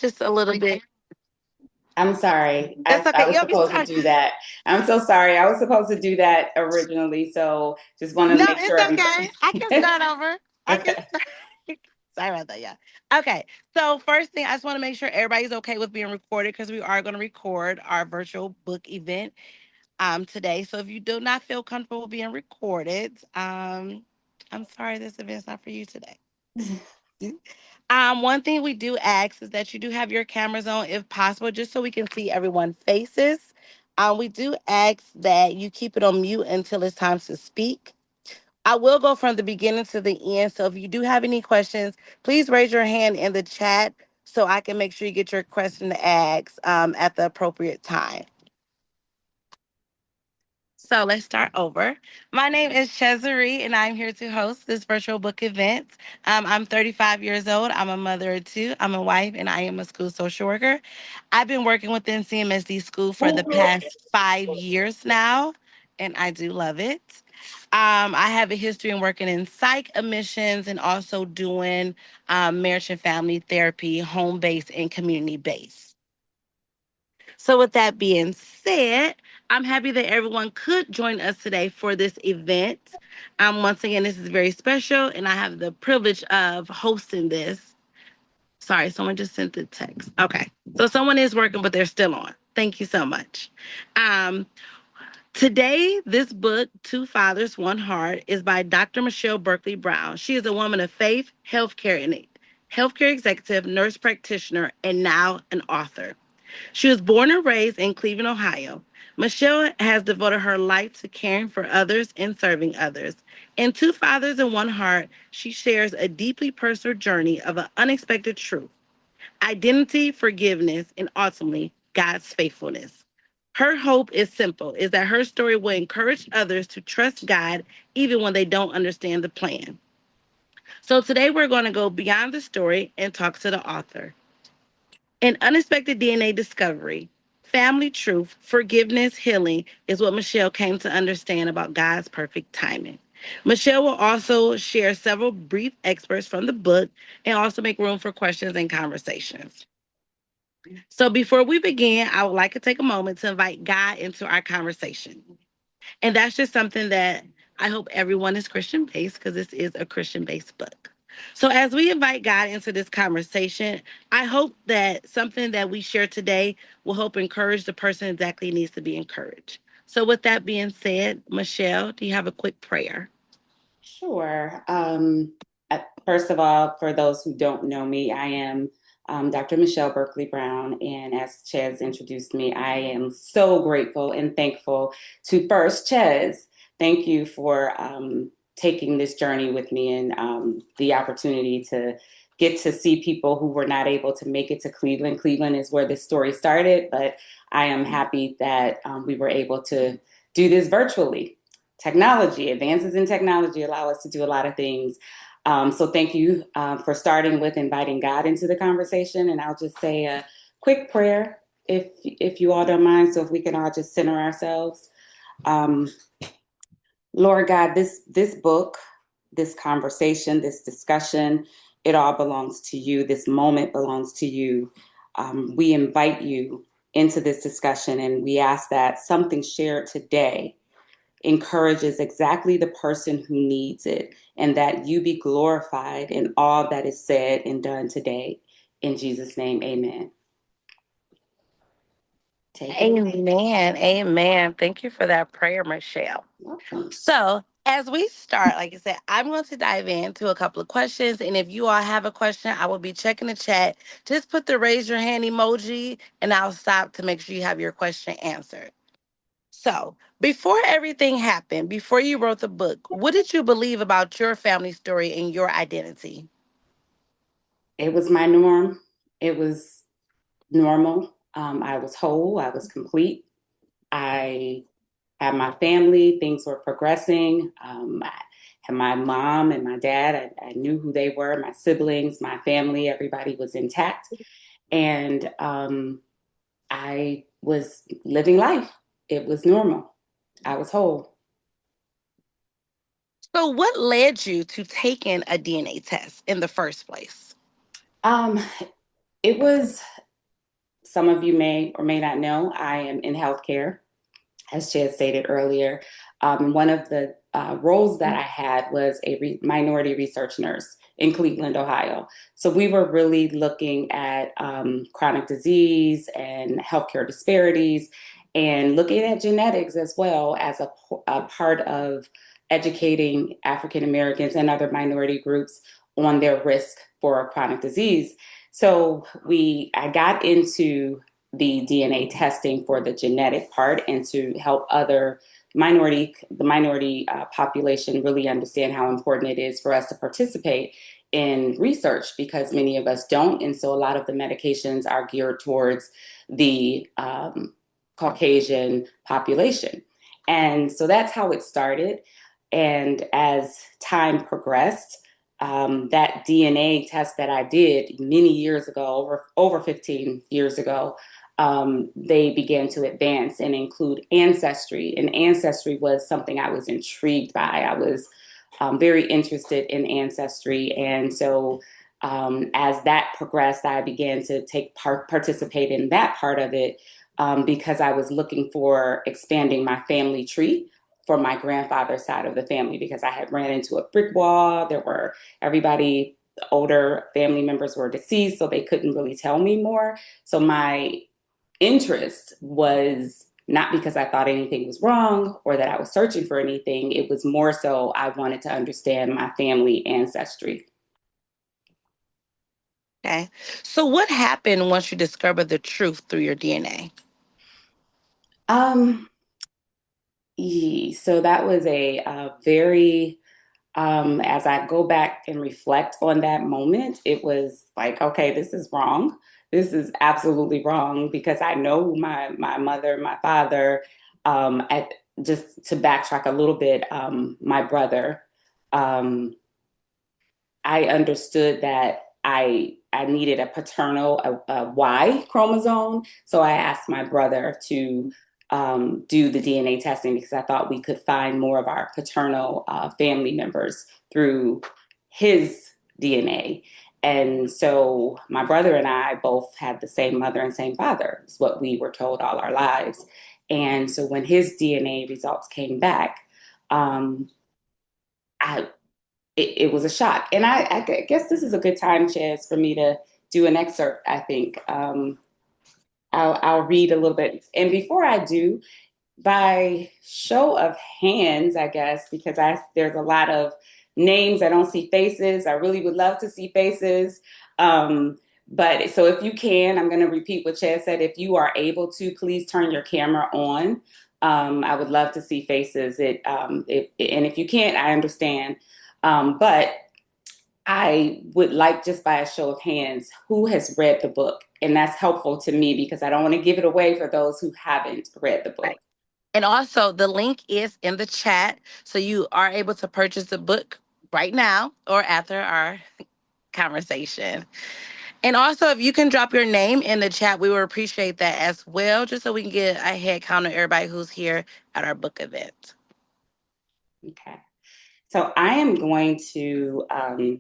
just a little bit. I'm sorry. It's I okay. was You'll be supposed to fine. do that. I'm so sorry. I was supposed to do that originally. So just want to No, make sure it's everybody. okay. I can start over. I can Okay. start. Sorry about that. Yeah. Okay. So first thing, I just want to make sure everybody's okay with being recorded because we are going to record our virtual book event today. So if you do not feel comfortable being recorded, I'm sorry this event's not for you today. One thing we do ask is that you do have your cameras on if possible, just so we can see everyone's faces. We do ask that you keep it on mute until it's time to speak. I will go from the beginning to the end. So if you do have any questions, please raise your hand in the chat so I can make sure you get your question asked at the appropriate time. So let's start over. My name is Chesarie, and I'm here to host this virtual book event. I'm 35 years old. I'm a mother of two. I'm a wife, and I am a school social worker. I've been working within CMSD school for the past 5 years now, and I do love it. I have a history in working in psych admissions and also doing marriage and family therapy, home based and community based. So, with that being said, I'm happy that everyone could join us today for this event. Once again, this is very special, and I have the privilege of hosting this. Sorry, someone just sent the text. Okay. So, someone is working, but they're still on. Thank you so much. Um, Today, this book, Two Fathers, One Heart, is by Dr. Michelle Berkley-Brown. She is a woman of faith, healthcare executive, nurse practitioner, and now an author. She was born and raised in Cleveland, Ohio. Michelle has devoted her life to caring for others and serving others. In Two Fathers and One Heart, she shares a deeply personal journey of an unexpected truth, identity, forgiveness, and ultimately God's faithfulness. Her hope is simple, is that her story will encourage others to trust God even when they don't understand the plan. So today we're going to go beyond the story and talk to the author. An unexpected DNA discovery, family truth, forgiveness, healing is what Michelle came to understand about God's perfect timing. Michelle will also share several brief excerpts from the book and also make room for questions and conversations. So before we begin, I would like to take a moment to invite God into our conversation. And that's just something that I hope everyone is Christian based because this is a Christian based book. So, as we invite God into this conversation, I hope that something that we share today will help encourage the person exactly needs to be encouraged. So, with that being said, Michelle, do you have a quick prayer? Sure. First of all, for those who don't know me, I am Dr. Michelle Berkley-Brown. And as Ches introduced me, I am so grateful and thankful to first Ches. Thank you for taking this journey with me and the opportunity to get to see people who were not able to make it to Cleveland. Cleveland is where this story started, but I am happy that we were able to do this virtually. Technology, advances in technology allow us to do a lot of things. So thank you for starting with inviting God into the conversation. And I'll just say a quick prayer if you all don't mind. So if we can all just center ourselves. Um, Lord God, this book, this conversation, this discussion, it all belongs to you. This moment belongs to you. We invite you into this discussion and we ask that something shared today encourages exactly the person who needs it, and that you be glorified in all that is said and done today. In Jesus' name, amen. Take it away. Amen. Amen. Thank you for that prayer, Michelle. Welcome. So, as we start, like I said, I'm going to dive into a couple of questions. And if you all have a question, I will be checking the chat. Just put the raise your hand emoji and I'll stop to make sure you have your question answered. So, before everything happened, before you wrote the book, what did you believe about your family story and your identity? It was my norm. It was normal. I was whole. I was complete. I had my family. Things were progressing. I had my mom and my dad. I knew who they were, my siblings, my family. Everybody was intact. And I was living life. It was normal. I was whole. So, what led you to taking a DNA test in the first place? Um, it was. some of you may or may not know, I am in healthcare, as she had stated earlier. One of the roles that I had was a minority research nurse in Cleveland, Ohio. So we were really looking at chronic disease and healthcare disparities and looking at genetics as well as a part of educating African Americans and other minority groups on their risk for chronic disease. So I got into the DNA testing for the genetic part and to help the minority population really understand how important it is for us to participate in research because many of us don't. And so a lot of the medications are geared towards the Caucasian population. And so that's how it started. And as time progressed, that DNA test that I did many years ago, over 15 years ago, they began to advance and include ancestry. And ancestry was something I was intrigued by. I was very interested in ancestry. And so as that progressed, I began to participate in that part of it because I was looking for expanding my family tree for my grandfather's side of the family because I had ran into a brick wall. Everybody, older family members were deceased, so they couldn't really tell me more. So my interest was not because I thought anything was wrong or that I was searching for anything. It was more so I wanted to understand my family ancestry. Okay. So what happened once you discovered the truth through your DNA? Um, so that was very, as I go back and reflect on that moment, it was like, okay, this is wrong. This is absolutely wrong because I know my mother, my father, at just to backtrack a little bit, my brother, um, I understood that I needed a paternal a Y chromosome, so I asked my brother to do the DNA testing because I thought we could find more of our paternal family members through his DNA. And so my brother and I both had the same mother and same father, is what we were told all our lives. And so when his DNA results came back, um, I it was a shock. And I guess this is a good time, Chaz, for me to do an excerpt, I think. I'll read a little bit. And before I do, by show of hands, I guess, because there's a lot of names. I don't see faces. I really would love to see faces. But so if you can, I'm going to repeat what Chaz said. If you are able to, please turn your camera on. I would love to see faces. And if you can't, I understand. But I would like just by a show of hands who has read the book. And that's helpful to me because I don't want to give it away for those who haven't read the Right. book. And also, the link is in the chat. So you are able to purchase the book right now or after our conversation. And also, if you can drop your name in the chat, we would appreciate that as well, just so we can get a head count of everybody who's here at our book event. Okay. So I am going to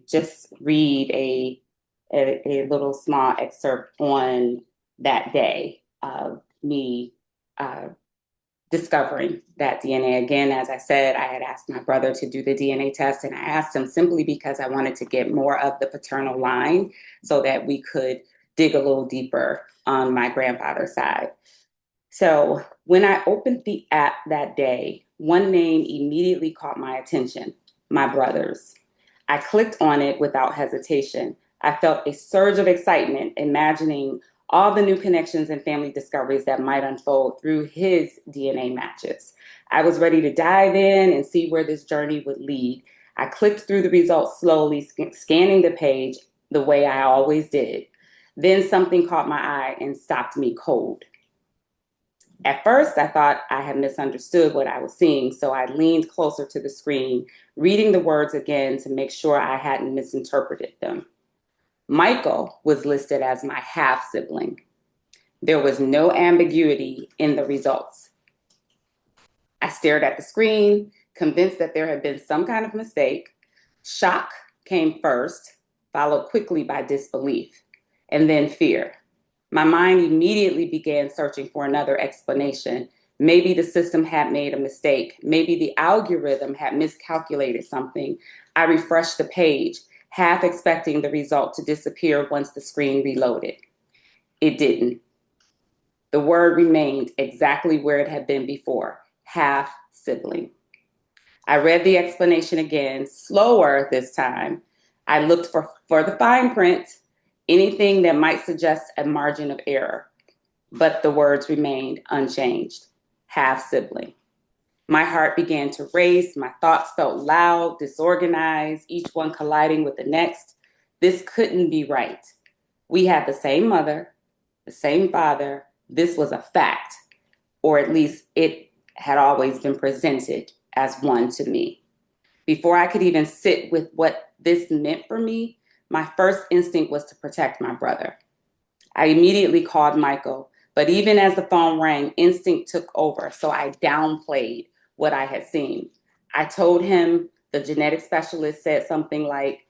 just read a little small excerpt on that day of me uh, discovering that DNA. Again, as I said, I had asked my brother to do the DNA test, and I asked him simply because I wanted to get more of the paternal line so that we could dig a little deeper on my grandfather's side. So when I opened the app that day, one name immediately caught my attention, my brother's. I clicked on it without hesitation. I felt a surge of excitement, imagining all the new connections and family discoveries that might unfold through his DNA matches. I was ready to dive in and see where this journey would lead. I clicked through the results slowly, scanning the page the way I always did. Then something caught my eye and stopped me cold. At first, I thought I had misunderstood what I was seeing, so I leaned closer to the screen, reading the words again to make sure I hadn't misinterpreted them. Michael was listed as my half sibling. There was no ambiguity in the results. I stared at the screen, convinced that there had been some kind of mistake. Shock came first, followed quickly by disbelief, and then fear. My mind immediately began searching for another explanation. Maybe the system had made a mistake. Maybe the algorithm had miscalculated something. I refreshed the page, half expecting the result to disappear once the screen reloaded. It didn't. The word remained exactly where it had been before, half sibling. I read the explanation again, slower this time. I looked for the fine print, anything that might suggest a margin of error, but the words remained unchanged, half sibling. My heart began to race. My thoughts felt loud, disorganized, each one colliding with the next. This couldn't be right. We had the same mother, the same father. This was a fact, or at least it had always been presented as one to me. Before I could even sit with what this meant for me, my first instinct was to protect my brother. I immediately called Michael, but even as the phone rang, instinct took over, so I downplayed what I had seen. I told him the genetic specialist said something like,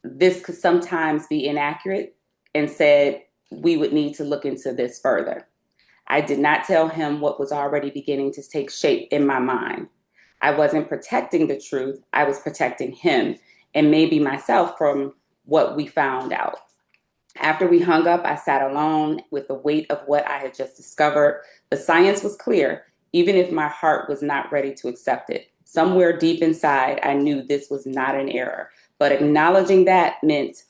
this could sometimes be inaccurate, and said we would need to look into this further. I did not tell him what was already beginning to take shape in my mind. I wasn't protecting the truth, I was protecting him and maybe myself from what we found out. After we hung up, I sat alone with the weight of what I had just discovered. The science was clear, even if my heart was not ready to accept it. Somewhere deep inside, I knew this was not an error. But acknowledging that meant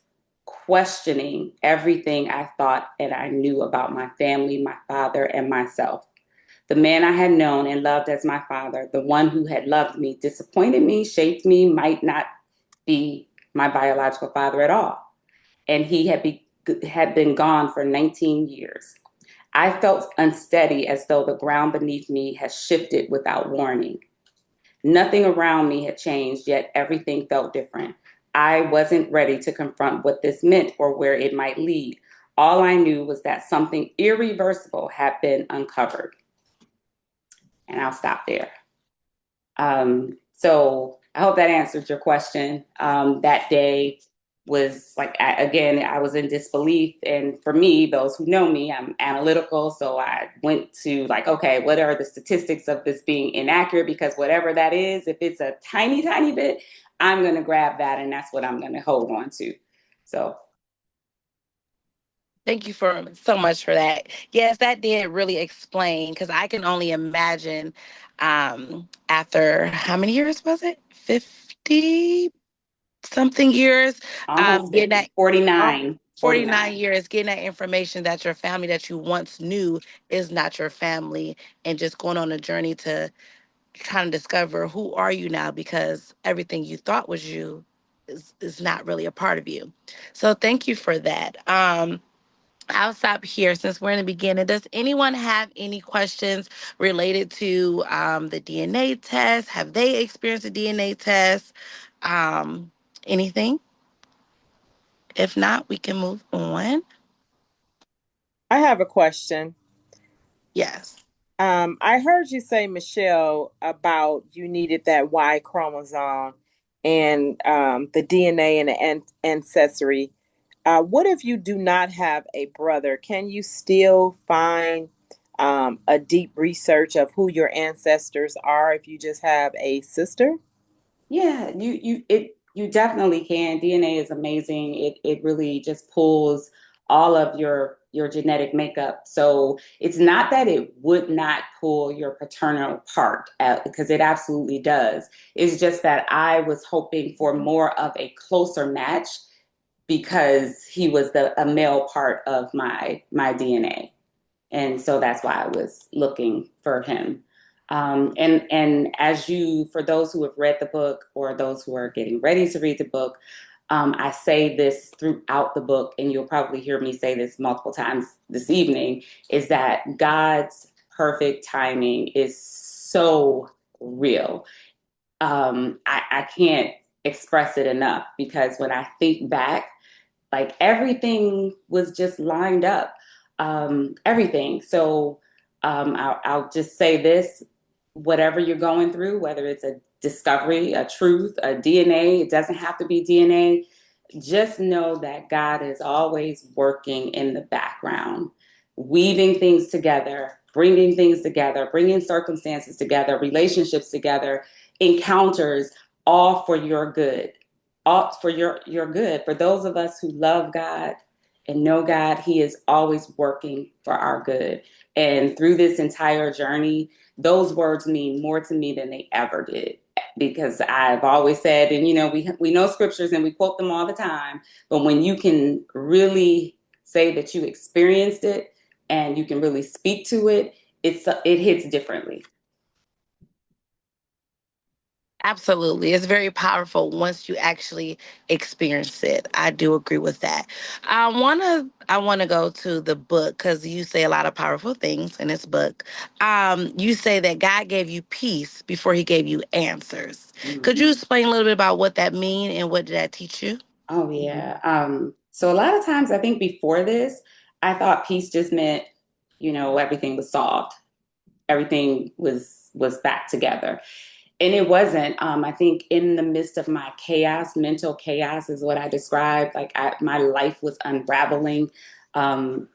questioning everything I thought and I knew about my family, my father, and myself. The man I had known and loved as my father, the one who had loved me, disappointed me, shaped me, might not be my biological father at all. And had been gone for 19 years. I felt unsteady, as though the ground beneath me had shifted without warning. Nothing around me had changed, yet everything felt different. I wasn't ready to confront what this meant or where it might lead. All I knew was that something irreversible had been uncovered. And I'll stop there. So I hope that answered your question. That day was like, again, I was in disbelief. And for me, those who know me, I'm analytical. So I went to like, okay, what are the statistics of this being inaccurate? Because whatever that is, if it's a tiny, tiny bit, I'm going to grab that. And that's what I'm going to hold on to. So, Thank you for so much for that. Yes, that did really explain because I can only imagine after how many years was it? 50 something years. almost Getting 50, that 49, 49 49. years, getting that information that your family that you once knew is not your family, and just going on a journey to trying to discover who are you now because everything you thought was you is not really a part of you. So thank you for that. I'll stop here since we're in the beginning. Does anyone have any questions related to the DNA test? Have they experienced a DNA test? Um, Anything? If not, we can move on. I have a question. Yes. I heard you say, Michelle, about you needed that Y chromosome and the DNA and the ancestry. What if you do not have a brother? Can you still find a deep research of who your ancestors are if you just have a sister? Yeah, you definitely can. DNA is amazing. It really just pulls all of your genetic makeup. So it's not that it would not pull your paternal part out, because it absolutely does. It's just that I was hoping for more of a closer match because he was a male part of my DNA, and so that's why I was looking for him. And as you, for those who have read the book or those who are getting ready to read the book, I say this throughout the book, and you'll probably hear me say this multiple times this evening, is that God's perfect timing is so real. I can't express it enough, because when I think back, like everything was just lined up, everything. So I'll just say this: whatever you're going through, whether it's a discovery, a truth, a DNA, it doesn't have to be DNA. Just know that God is always working in the background. weaving things together, bringing circumstances together, relationships together, encounters, all for your good, all for your good. For those of us who love God and know God, He is always working for our good. And through this entire journey, those words mean more to me than they ever did. Because I've always said, and we know scriptures and we quote them all the time, but when you can really say that you experienced it and you can really speak to it, it hits differently. Absolutely. It's very powerful once you actually experience it. I do agree with that. I wanna go to the book because you say a lot of powerful things in this book. You say that God gave you peace before he gave you answers. Could Mm-hmm. you explain a little bit about what that mean and what did that teach you? Oh yeah. So a lot of times I think before this, I thought peace just meant, everything was solved. Everything was back together. And it wasn't. I think in the midst of my chaos, mental chaos is what I described. Like my life was unraveling. And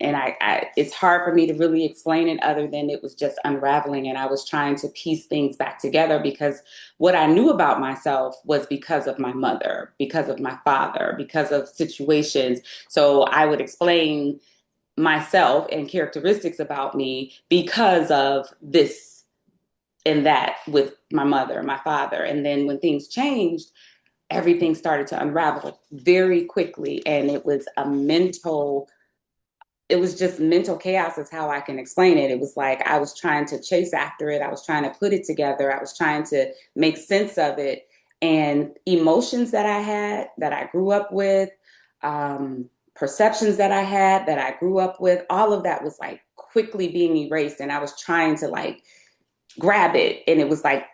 it's hard for me to really explain it other than it was just unraveling. And I was trying to piece things back together because what I knew about myself was because of my mother, because of my father, because of situations. So I would explain myself and characteristics about me because of this and that with my mother, my father. And then when things changed, everything started to unravel very quickly. And it was just mental chaos is how I can explain it. It was like I was trying to chase after it. I was trying to put it together. I was trying to make sense of it. And emotions that I had, that I grew up with, perceptions that I had, that I grew up with, all of that was like quickly being erased. And I was trying to like grab it. And it was like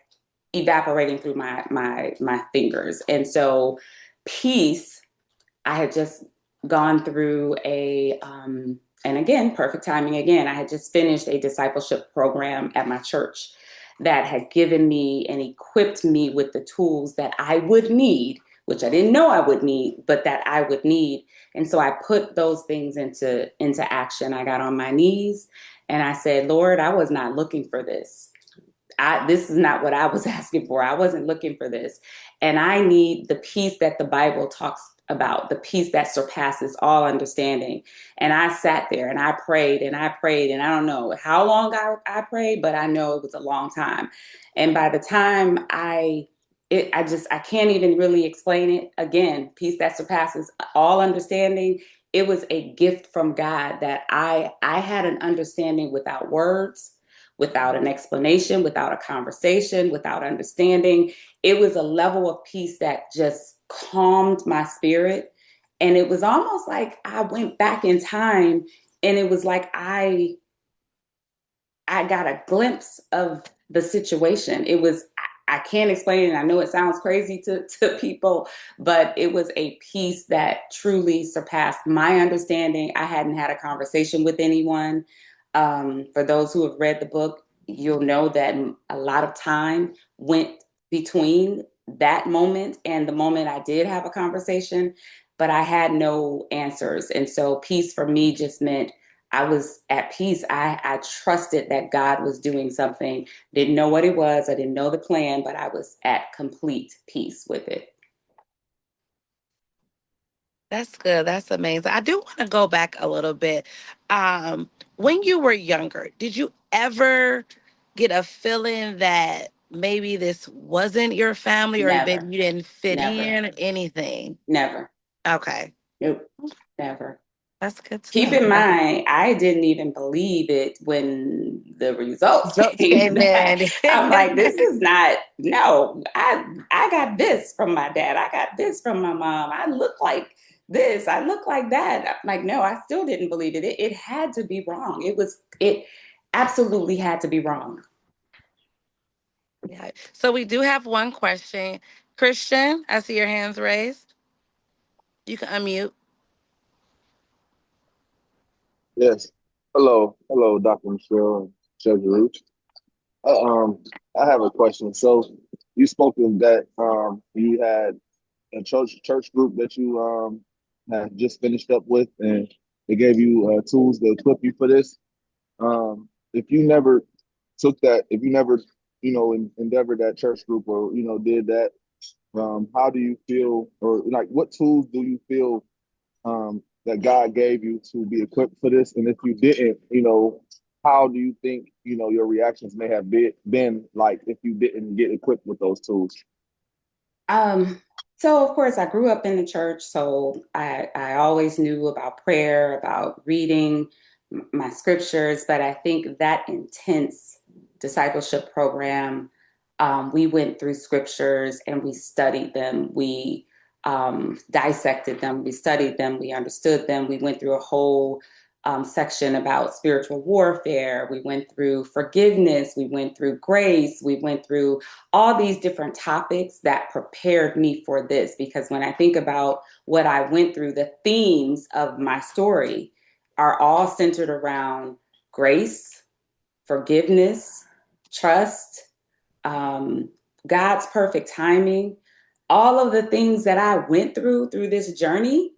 evaporating through my fingers. And so peace, I had just gone through and again, perfect timing again, I had just finished a discipleship program at my church that had given me and equipped me with the tools that I would need, which I didn't know I would need, but that I would need. And so I put those things into action. I got on my knees and I said, Lord, I was not looking for this. This is not what I was asking for. I wasn't looking for this. And I need the peace that the Bible talks about, the peace that surpasses all understanding. And I sat there and I prayed and I prayed. And I don't know how long I prayed, but I know it was a long time. And by the time I can't even really explain it. Again, peace that surpasses all understanding. It was a gift from God that I had an understanding without words, without an explanation, without a conversation, without understanding. It was a level of peace that just calmed my spirit. And it was almost like I went back in time and it was like I got a glimpse of the situation. I can't explain it. I know it sounds crazy to people, but it was a peace that truly surpassed my understanding. I hadn't had a conversation with anyone. For those who have read the book, you'll know that a lot of time went between that moment and the moment I did have a conversation, but I had no answers. And so peace for me just meant I was at peace. I trusted that God was doing something. Didn't know what it was. I didn't know the plan, but I was at complete peace with it. That's good. That's amazing. I do want to go back a little bit. Um, when you were younger, did you ever get a feeling that maybe this wasn't your family or maybe Never, you didn't fit never, in or anything? never. Okay. Nope, never. That's good to Keep know. in mind, I didn't even believe it when the results Results came came back. in. I'm like, this is not, no, I got this from my dad. I got this from my mom. I look like this. I look like that. I'm like, no, I still didn't believe it. It had to be wrong. It absolutely had to be wrong. Yeah. So we do have one question. Christian, I see your hands raised. You can unmute. Yes. Hello, Dr. Michelle and Treasury. Uh, um, I have a question. So, you spoke of that you had a church group that you had just finished up with, and they gave you tools to equip you for this. If you never took that, if you never, endeavored that church group or, did that, how do you feel, or like what tools do you feel that God gave you to be equipped for this? And if you didn't, how do you think, your reactions may have been like if you didn't get equipped with those tools? Um, so of course I grew up in the church, so I always knew about prayer, about reading my scriptures, but I think that intense discipleship program, we went through scriptures and we studied them. We dissected them, we studied them, we understood them. We went through a whole section about spiritual warfare. We went through forgiveness. We went through grace. We went through all these different topics that prepared me for this. Because when I think about what I went through, the themes of my story are all centered around grace, forgiveness, trust, um, God's perfect timing. All of the things that I went through this journey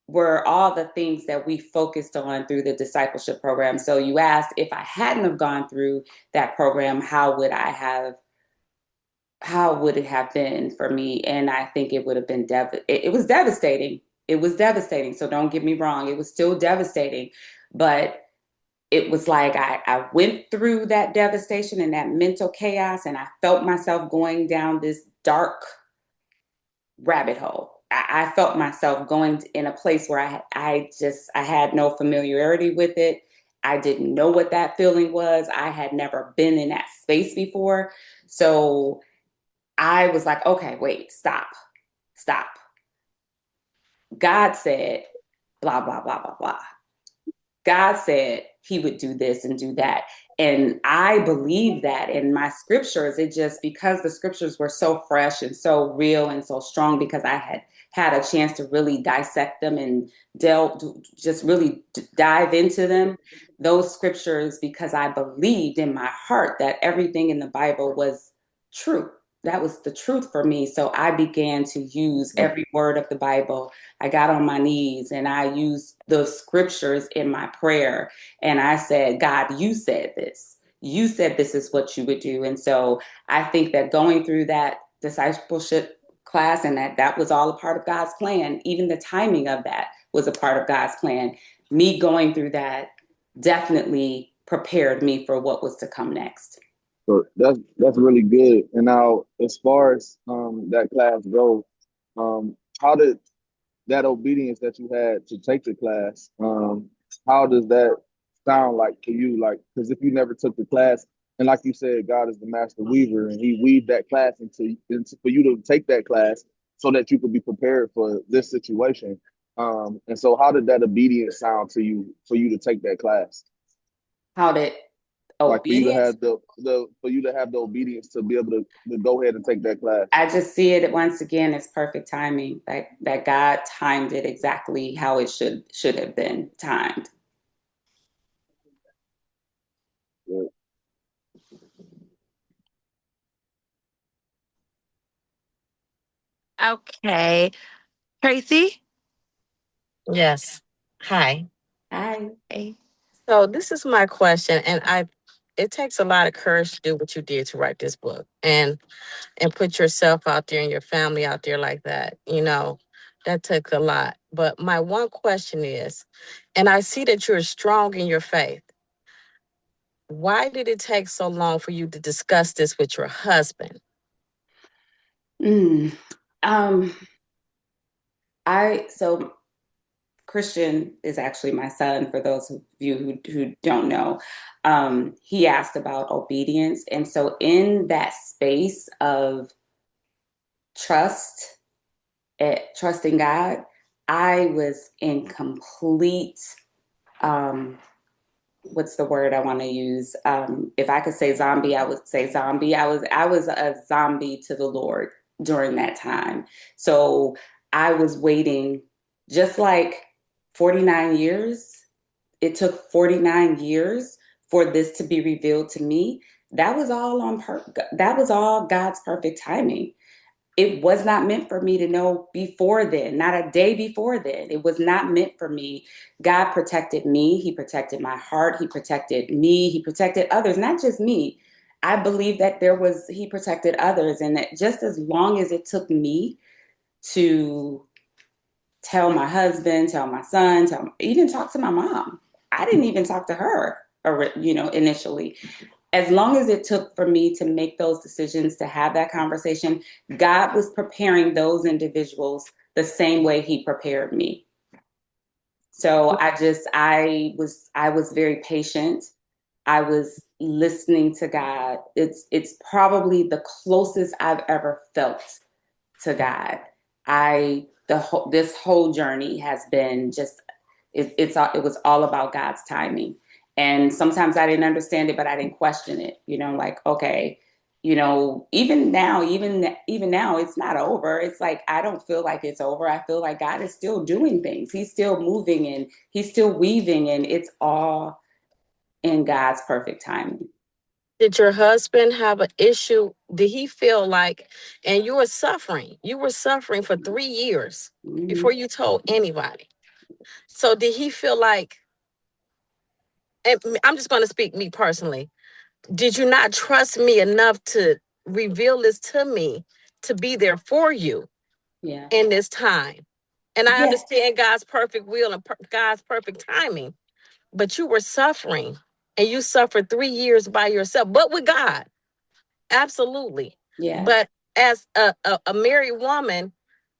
were all the things that we focused on through the discipleship program. So you asked, if I hadn't have gone through that program, how would it have been for me? And I think it would have been it was devastating. It was devastating. So don't get me wrong, it was still devastating. But it was like I went through that devastation and that mental chaos, and I felt myself going down this dark rabbit hole. I felt myself going in a place where I had no familiarity with it. I didn't know what that feeling was. I had never been in that space before. So I was like, okay, wait, stop. God said, blah, blah, blah, blah, blah. God said he would do this and do that. And I believe that in my scriptures. It just, because the scriptures were so fresh and so real and so strong, because I had a chance to really dissect them and just really dive into them, those scriptures, because I believed in my heart that everything in the Bible was true. That was the truth for me. So I began to use every word of the Bible. I got on my knees and I used the scriptures in my prayer. And I said, God, you said this. You said this is what you would do. And so I think that going through that discipleship class, and that was all a part of God's plan. Even the timing of that was a part of God's plan. Me going through that definitely prepared me for what was to come next. So that's really good. And now, as far as that class goes, how did that obedience that you had to take the class, how does that sound like to you? Like, because if you never took the class, and like you said, God is the master weaver, and He weaved that class into for you to take that class so that you could be prepared for this situation. And so, how did that obedience sound to you for you to take that class? How did Like for you to obedience? have the obedience to be able to go ahead and take that class. I just see it once again as perfect timing. That God timed it exactly how it should have been timed. Yeah. Okay. Tracy? Yes. Hi. I Hey. So this is my question, and it takes a lot of courage to do what you did to write this book and put yourself out there and your family out there like that. That took a lot. But my one question is, and I see that you're strong in your faith. Why did it take so long for you to discuss this with your husband? mm, um so Christian is actually my son, for those of you who don't know. He asked about obedience. And so, in that space of trust, trusting God, I was in complete, um, what's the word I want to use? If I could say zombie, I would say zombie. I was a zombie to the Lord during that time. So I was waiting, just like 49 years. It took 49 years for this to be revealed to me. That was all God's perfect timing. it was not meant for me to know before then, not a day before then. It was not meant for me. God protected me. He protected my heart. He protected me. He protected others, not just me. I believe that he protected others. And that just as long as it took me to tell my husband, tell my son, even talk to my mom, I didn't even talk to her, initially. As long as it took for me to make those decisions, to have that conversation, God was preparing those individuals the same way he prepared me. So I was very patient. I was listening to God. It's probably the closest I've ever felt to God. This whole journey has been just it was all about God's timing. And sometimes I didn't understand it, but I didn't question it. Like, okay, even now, it's not over. It's like I don't feel like it's over. I feel like God is still doing things. He's still moving and he's still weaving, and it's all in God's perfect timing. Did your husband have an issue? Did he feel like, and you were suffering for 3 years Mm-hmm. before you told anybody. So did he feel like, and I'm just going to speak me personally, did you not trust me enough to reveal this to me, to be there for you Yeah. in this time? And I Yeah. understand God's perfect will and God's perfect timing, but you were suffering and you suffered 3 years by yourself, but with God. Absolutely. Yeah. But as a married woman,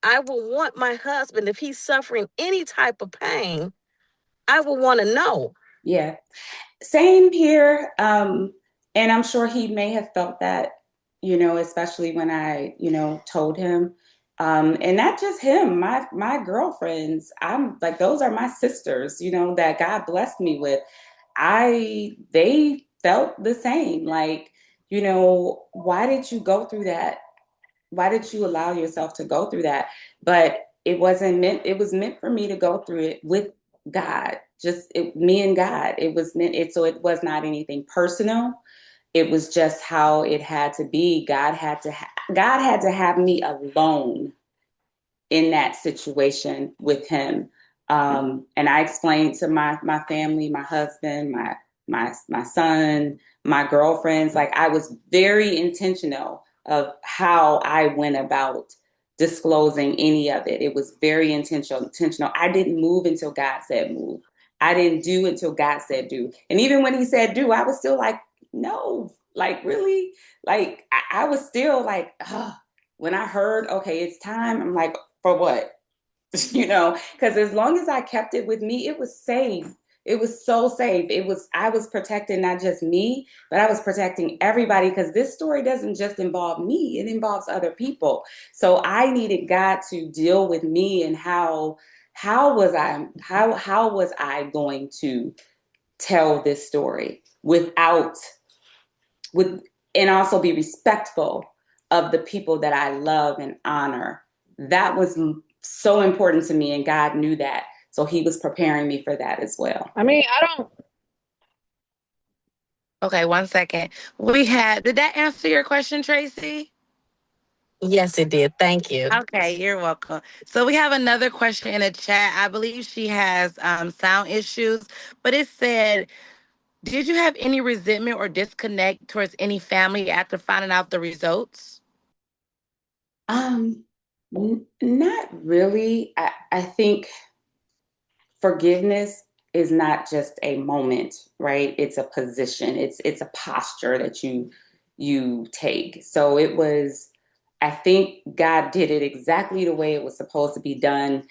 I will want my husband, if he's suffering any type of pain, I will want to know. Yeah. Same here. And I'm sure he may have felt that, especially when I, told him. And not just him, my girlfriends, I'm like, those are my sisters, that God blessed me with. They felt the same. Like, why did you go through that? Why did you allow yourself to go through that? But it was meant for me to go through it with God, me and God. It was meant it, so it was not anything personal. It was just how it had to be. God had to have me alone in that situation with him. And I explained to my family, my husband, my son, my girlfriends, like I was very intentional of how I went about disclosing any of it. It was very intentional. I didn't move until God said move. I didn't do until God said do. And even when he said do, I was still like, no, like really? Like I was still like, when I heard, okay, it's time, I'm like, for what? Because as long as I kept it with me, it was safe. It was so safe. I was protecting not just me, but I was protecting everybody, because this story doesn't just involve me, it involves other people. So I needed God to deal with me, and how was I going to tell this story with and also be respectful of the people that I love and honor. That was so important to me, and God knew that. So he was preparing me for that as well. I mean, I don't. Okay, 1 second. Did that answer your question, Tracy? Yes, it did. Thank you. Okay, you're welcome. So we have another question in the chat. I believe she has sound issues, but it said, did you have any resentment or disconnect towards any family after finding out the results? Not really. I think forgiveness is not just a moment, right? It's a position. It's a posture that you take. So it was, I think God did it exactly the way it was supposed to be done,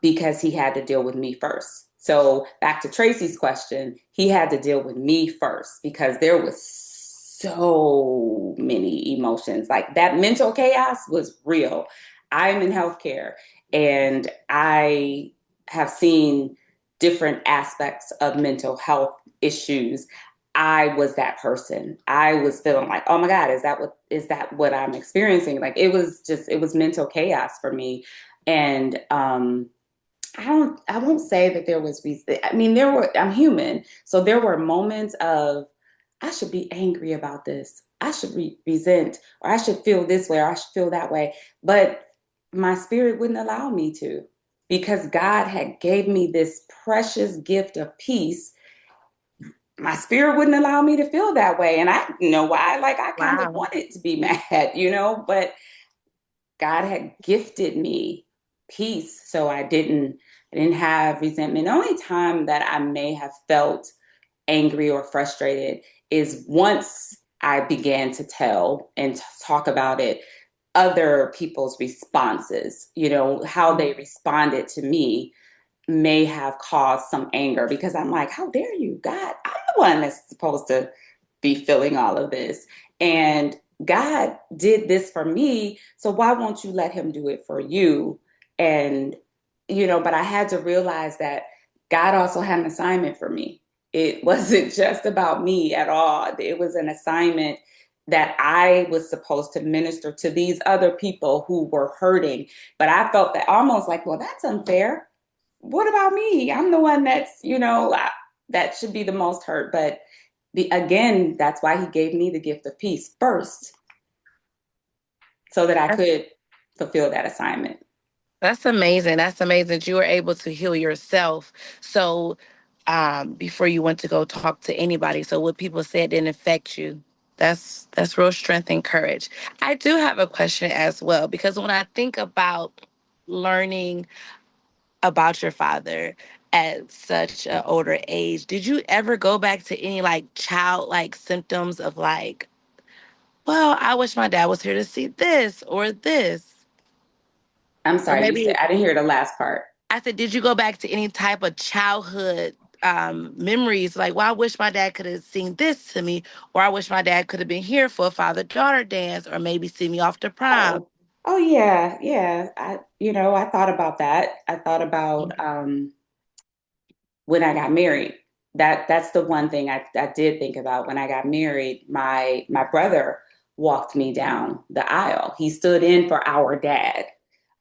because he had to deal with me first. So back to Tracy's question, he had to deal with me first, because there was so many emotions. Like that mental chaos was real. I'm in healthcare, and I have seen different aspects of mental health issues. I was that person. I was feeling like, oh my God, is that what I'm experiencing? Like it was mental chaos for me. And I won't say that there was reason. I mean, I'm human. So there were moments of, I should be angry about this. I should resent, or I should feel this way, or I should feel that way. But my spirit wouldn't allow me to, because God had gave me this precious gift of peace. My spirit wouldn't allow me to feel that way. And I know why. Like, I kind of Wow. wanted to be mad, but God had gifted me peace. So I didn't have resentment. The only time that I may have felt angry or frustrated is once I began to tell and talk about it, other people's responses, how they responded to me may have caused some anger, because I'm like, how dare you, God? I'm the one that's supposed to be feeling all of this. And God did this for me. So why won't you let him do it for you? And, but I had to realize that God also had an assignment for me. It wasn't just about me at all. It was an assignment that I was supposed to minister to these other people who were hurting. But I felt that almost like, well, that's unfair. What about me? I'm the one that should be the most hurt. But again, that's why he gave me the gift of peace first, so that I That's, could fulfill that assignment. that's amazing. That's amazing that you were able to heal yourself. So, before you went to go talk to anybody, so what people said didn't affect you. That's real strength and courage. I do have a question as well, because when I think about learning about your father at such an older age, did you ever go back to any like childlike symptoms of like, well, I wish my dad was here to see this or this? I'm Or sorry, you said maybe I didn't hear the last part. I said, did you go back to any type of childhood memories? Like, well, I wish my dad could have seen this to me, or I wish my dad could have been here for a father-daughter dance, or maybe see me off to prom. Oh yeah, yeah. I thought about that. I thought about when I got married. That's the one thing I did think about. When I got married, my brother walked me down the aisle. He stood in for our dad.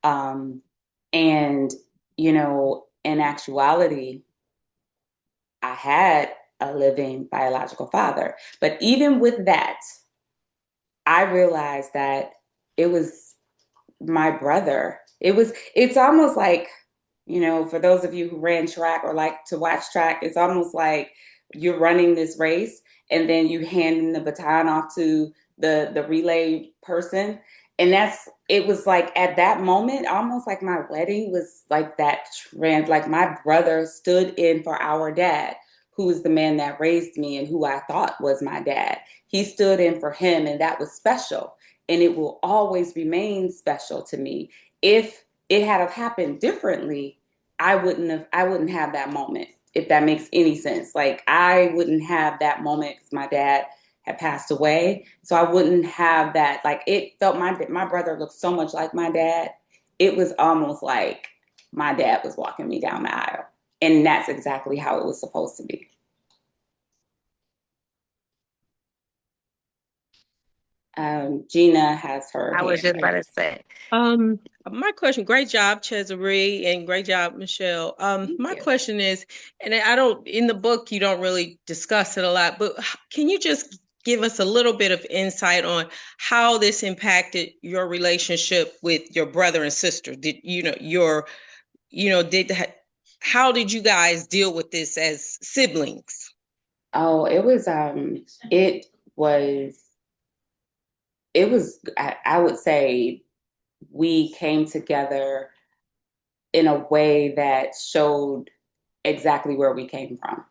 Um, and in actuality, I had a living biological father. But even with that, I realized that it was my brother. It's almost like, for those of you who ran track or like to watch track, it's almost like you're running this race and then you handing the baton off to the relay person. And it was like at that moment, almost like my wedding was like that trend. Like my brother stood in for our dad, who was the man that raised me and who I thought was my dad. He stood in for him, and that was special. And it will always remain special to me. If it had have happened differently, I wouldn't have that moment, if that makes any sense. Like, I wouldn't have that moment because my dad had passed away. So I wouldn't have that. Like, it felt, my brother looked so much like my dad. It was almost like my dad was walking me down the aisle. And that's exactly how it was supposed to be. Gina has her I was hand just about to raised. say, Um, my question, great job, Cesare, and great job, Michelle. Thank My you. question is, and I don't, in the book, you don't really discuss it a lot, but can you just give us a little bit of insight on how this impacted your relationship with your brother and sister? Did you know your, did how did you guys deal with this as siblings? Oh, it was, I would say we came together in a way that showed exactly where we came from.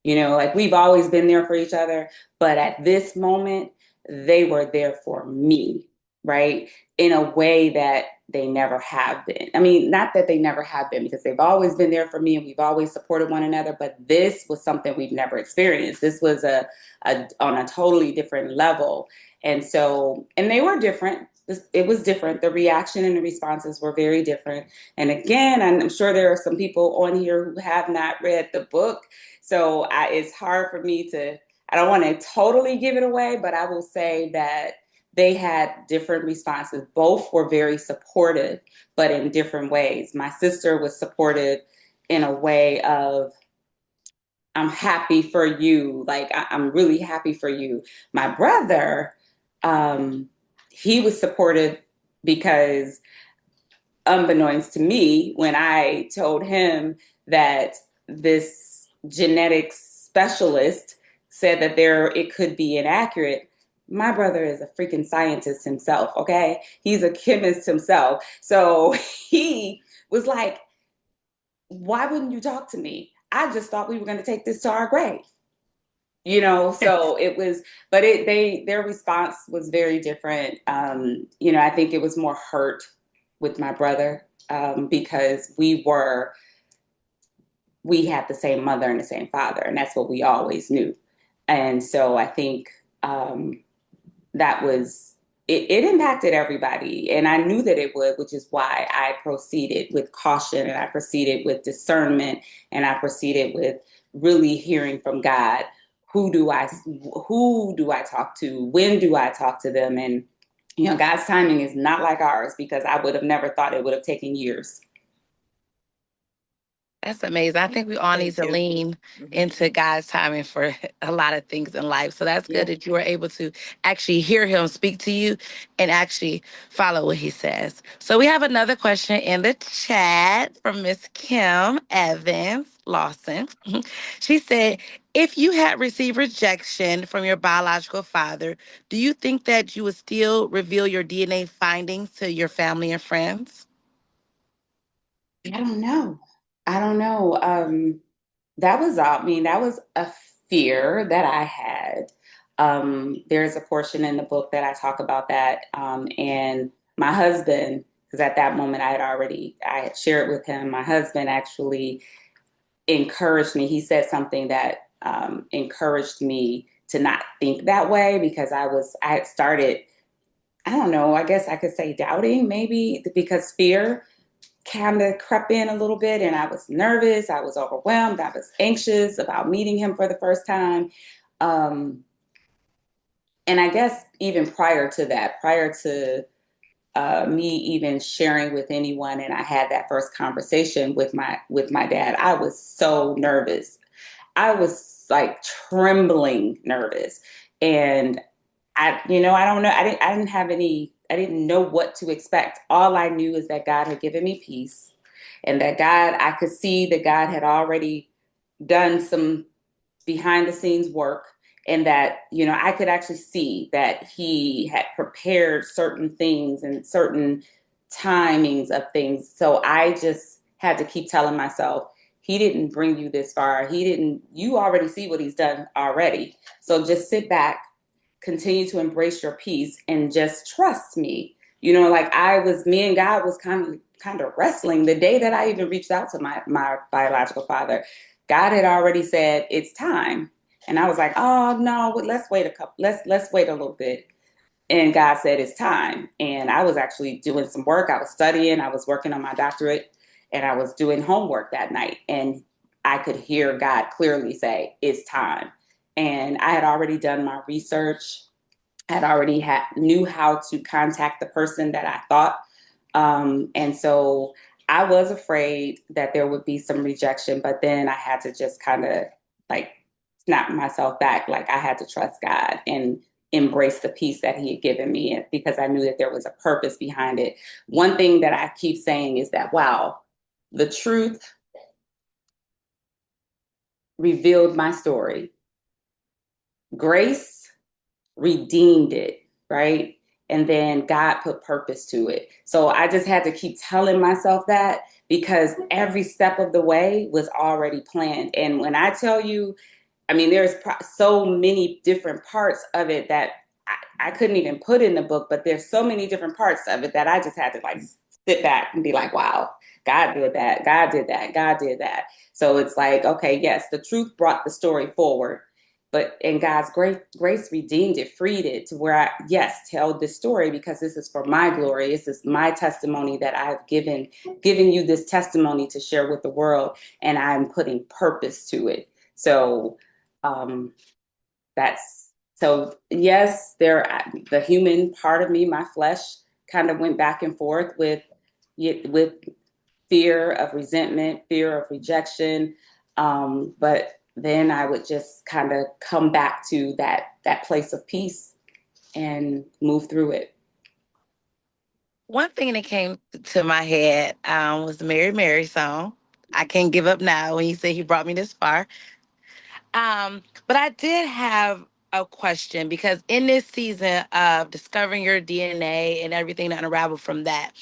Like, we've always been there for each other, but at this moment, they were there for me, right? In a way that they never have been. I mean, not that they never have been, because they've always been there for me and we've always supported one another, but this was something we've never experienced. This was on a totally different level. And they were different. It was different. The reaction and the responses were very different. And again, I'm sure there are some people on here who have not read the book. So it's hard for me I don't want to totally give it away, but I will say that they had different responses. Both were very supportive, but in different ways. My sister was supportive in a way of, I'm happy for you. Like, I'm really happy for you. My brother he was supportive because, unbeknownst to me, when I told him that this genetics specialist said that it could be inaccurate, my brother is a freaking scientist himself, okay? He's a chemist himself. So he was like, why wouldn't you talk to me? I just thought we were going to take this to our grave. So it was, but their response was very different. I think it was more hurt with my brother, because we had the same mother and the same father, and that's what we always knew. And so I think, that was it impacted everybody, and I knew that it would, which is why I proceeded with caution, and I proceeded with discernment, and I proceeded with really hearing from God. Who do I talk to? When do I talk to them? And God's timing is not like ours, because I would have never thought it would have taken years. That's amazing. I think we all need Thank to you. lean into God's timing for a lot of things in life. So that's Yeah. good that you were able to actually hear him speak to you and actually follow what he says. So we have another question in the chat from Miss Kim Evans Lawson. She said, if you had received rejection from your biological father, do you think that you would still reveal your DNA findings to your family and friends? I don't know. I don't know. That was a fear that I had. There's a portion in the book that I talk about that. And my husband, because at that moment I had shared with him, my husband actually encouraged me. He said something that encouraged me to not think that way, because I had started, I don't know, I guess I could say doubting, maybe, because fear kind of crept in a little bit, and I was nervous, I was overwhelmed, I was anxious about meeting him for the first time. Um, and I guess even prior to that, prior to me even sharing with anyone, and I had that first conversation with my dad, I was so nervous. I was like trembling nervous. And I don't know. I didn't know what to expect. All I knew is that God had given me peace, and that I could see that God had already done some behind the scenes work, and that, I could actually see that he had prepared certain things and certain timings of things. So I just had to keep telling myself, he didn't bring you this far. You already see what he's done already. So just sit back, continue to embrace your peace, and just trust me. Like me and God was kind of wrestling the day that I even reached out to my biological father. God had already said it's time, and I was like, oh no, let's wait a little bit. And God said it's time, and I was actually doing some work. I was studying. I was working on my doctorate, and I was doing homework that night, and I could hear God clearly say it's time. And I had already done my research, had already knew how to contact the person that I thought. And so I was afraid that there would be some rejection, but then I had to just kind of like snap myself back. Like, I had to trust God and embrace the peace that he had given me, because I knew that there was a purpose behind it. One thing that I keep saying is that, wow, the truth revealed my story. Grace redeemed it, right? And then God put purpose to it. So I just had to keep telling myself that, because every step of the way was already planned. And when I tell you, there's so many different parts of it that I couldn't even put in the book, but there's so many different parts of it that I just had to like sit back and be like, wow, God did that. God did that. God did that. So it's like, okay, yes, the truth brought the story forward, and God's grace redeemed it, freed it to where yes, tell this story, because this is for my glory. This is my testimony that I've given you this testimony to share with the world, and I'm putting purpose to it. So um, that's so yes, the human part of me, my flesh, kind of went back and forth with fear of resentment, fear of rejection. But then I would just kind of come back to that place of peace. and move through it. One thing that came to my head was the Mary Mary song. I can't give up now when you say he brought me this far. But I did have a question because in this season of discovering your DNA and everything that unraveled from that,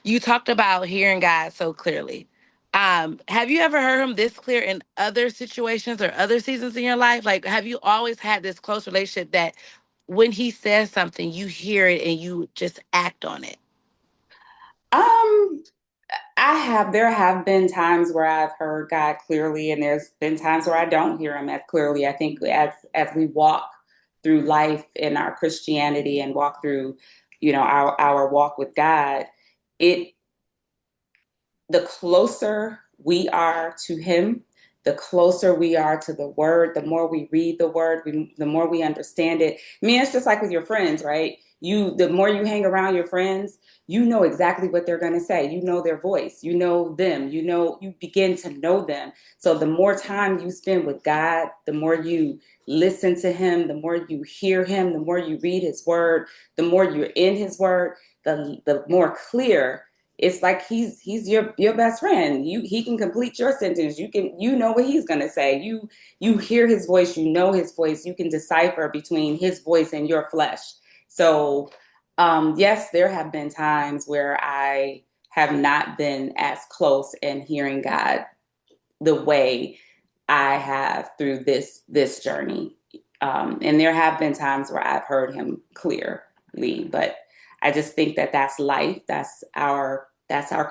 you talked about hearing God so clearly. Have you ever heard him this clear in other situations or other seasons in your life? Like, have you always had this close relationship that when he says something, you hear it and you just act on it? Um, there have been times where I've heard God clearly, and there's been times where I don't hear him as clearly. I think as we walk through life in our Christianity and walk through, our walk with God, it the closer we are to him, the closer we are to the word, the more we read the word, the more we understand it. I mean, it's just like with your friends, right? The more you hang around your friends, you know exactly what they're going to say. You know their voice, you know them, you begin to know them. So the more time you spend with God, the more you listen to him, the more you hear him, the more you read his word, the more you're in his word, the more clear it's like he's your best friend. He can complete your sentence. You know what he's gonna say. You hear his voice, you know his voice, you can decipher between his voice and your flesh. So yes, there have been times where I have not been as close in hearing God the way I have through this journey. And there have been times where I've heard him clearly, but I just think that that's life. That's our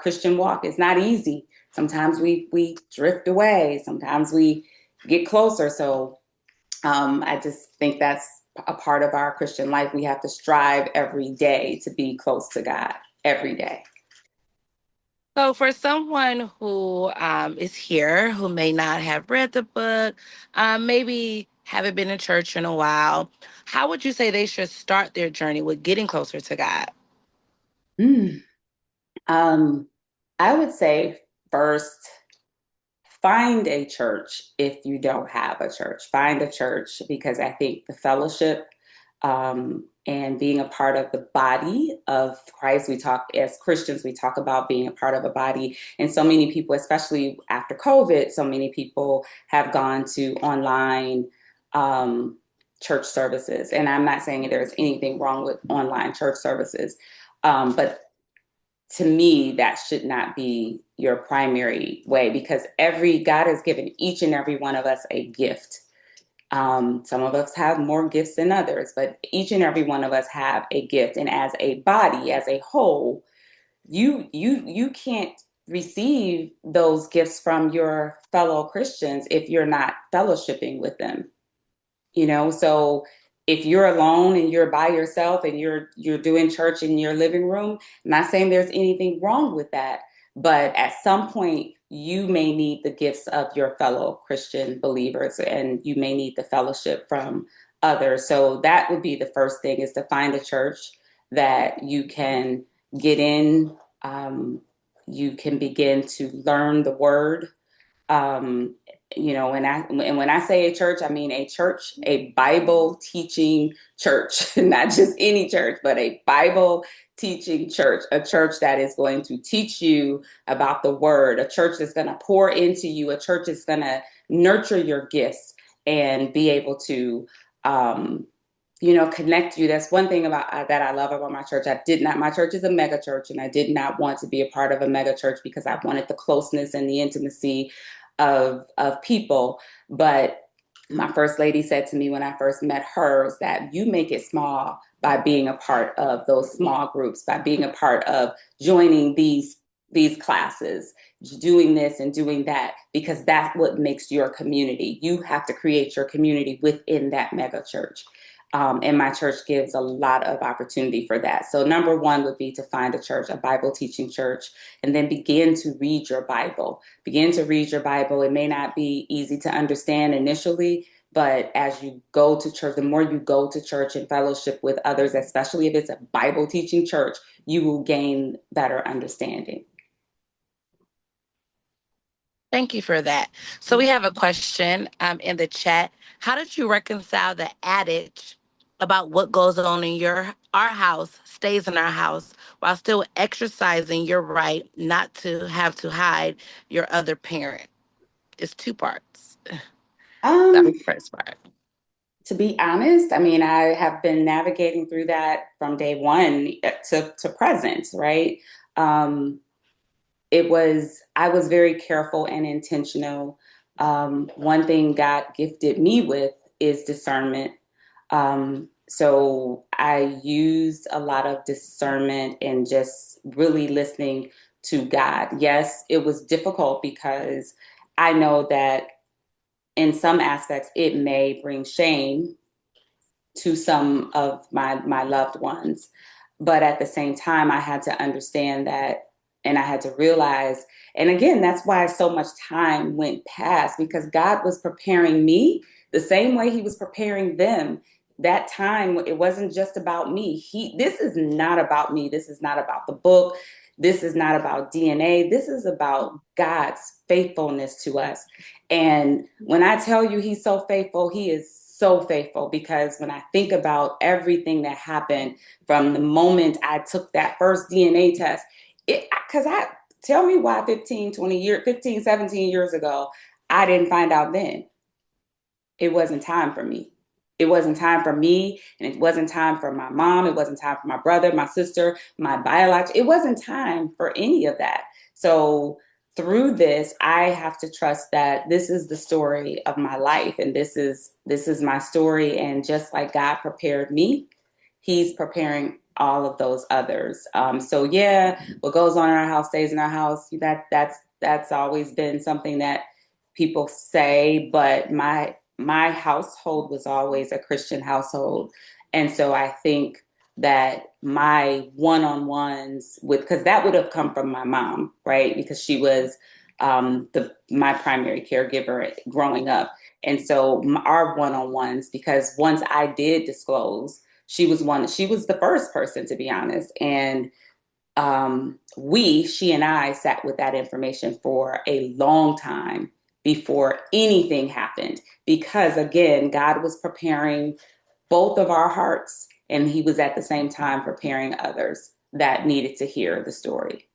Christian walk. It's not easy. Sometimes we drift away. Sometimes we get closer. So I just think that's a part of our Christian life. We have to strive every day to be close to God every day. So, for someone who is here who may not have read the book, maybe haven't been in church in a while, how would you say they should start their journey with getting closer to God? Mm. Um, I would say first, find a church if you don't have a church. Find a church because I think the fellowship and being a part of the body of Christ, we talk as Christians, we talk about being a part of a body. And so many people, especially after COVID, so many people have gone to online church services. And I'm not saying there's anything wrong with online church services, but to me, that should not be your primary way because God has given each and every one of us a gift. Some of us have more gifts than others, but each and every one of us have a gift. And as a body, as a whole, you can't receive those gifts from your fellow Christians if you're not fellowshipping with them. So if you're alone and you're by yourself and you're doing church in your living room, I'm not saying there's anything wrong with that, but at some point you may need the gifts of your fellow Christian believers and you may need the fellowship from others. So that would be the first thing, is to find a church that you can get in. You can begin to learn the word. um, when I say a church, I mean a church, a Bible teaching church, not just any church, but a Bible teaching church, a church that is going to teach you about the word, a church that's going to pour into you, a church that's going to nurture your gifts and be able to connect you. That's one thing about that I love about my church. My church is a mega church, and I did not want to be a part of a mega church because I wanted the closeness and the intimacy of people. But my first lady said to me when I first met her was that you make it small by being a part of those small groups, by being a part of joining these classes, doing this and doing that, because that's what makes your community. You have to create your community within that mega church. And my church gives a lot of opportunity for that. So number one would be to find a church, a Bible teaching church, and then begin to read your Bible. Begin to read your Bible. It may not be easy to understand initially, but as you go to church, the more you go to church and fellowship with others, especially if it's a Bible teaching church, you will gain better understanding. Thank you for that. So, we have a question in the chat. How did you reconcile the adage about what goes on in our house stays in our house while still exercising your right not to have to hide your other parent. It's two parts. That was Um, the first part. to be honest, I mean, I have been navigating through that from day one to present, right? Um, I was very careful and intentional. One thing God gifted me with is discernment. So I used a lot of discernment and just really listening to God. Yes, it was difficult because I know that in some aspects it may bring shame to some of my loved ones. But at the same time, I had to understand that, and I had to realize, and again, that's why so much time went past, because God was preparing me the same way he was preparing them. That time, it wasn't just about me. This is not about me. This is not about the book. This is not about DNA. This is about God's faithfulness to us. And when I tell you he's so faithful, he is so faithful, because when I think about everything that happened from the moment I took that first DNA test, because I tell me why 15, 17 years ago, I didn't find out then. It wasn't time for me. It wasn't time for me, and it wasn't time for my mom. It wasn't time for my brother, my sister, my biological. It wasn't time for any of that. So through this, I have to trust that this is the story of my life, and this is my story. And just like God prepared me, He's preparing all of those others. So yeah, what goes on in our house stays in our house. That's always been something that people say, but my household was always a Christian household. And so I think that my one-on-ones with, because that would have come from my mom, right? Because she was my primary caregiver growing up. And so our one-on-ones, because once I did disclose, she was the first person, to be honest. And she and I sat with that information for a long time before anything happened, because again, God was preparing both of our hearts, and he was at the same time preparing others that needed to hear the story.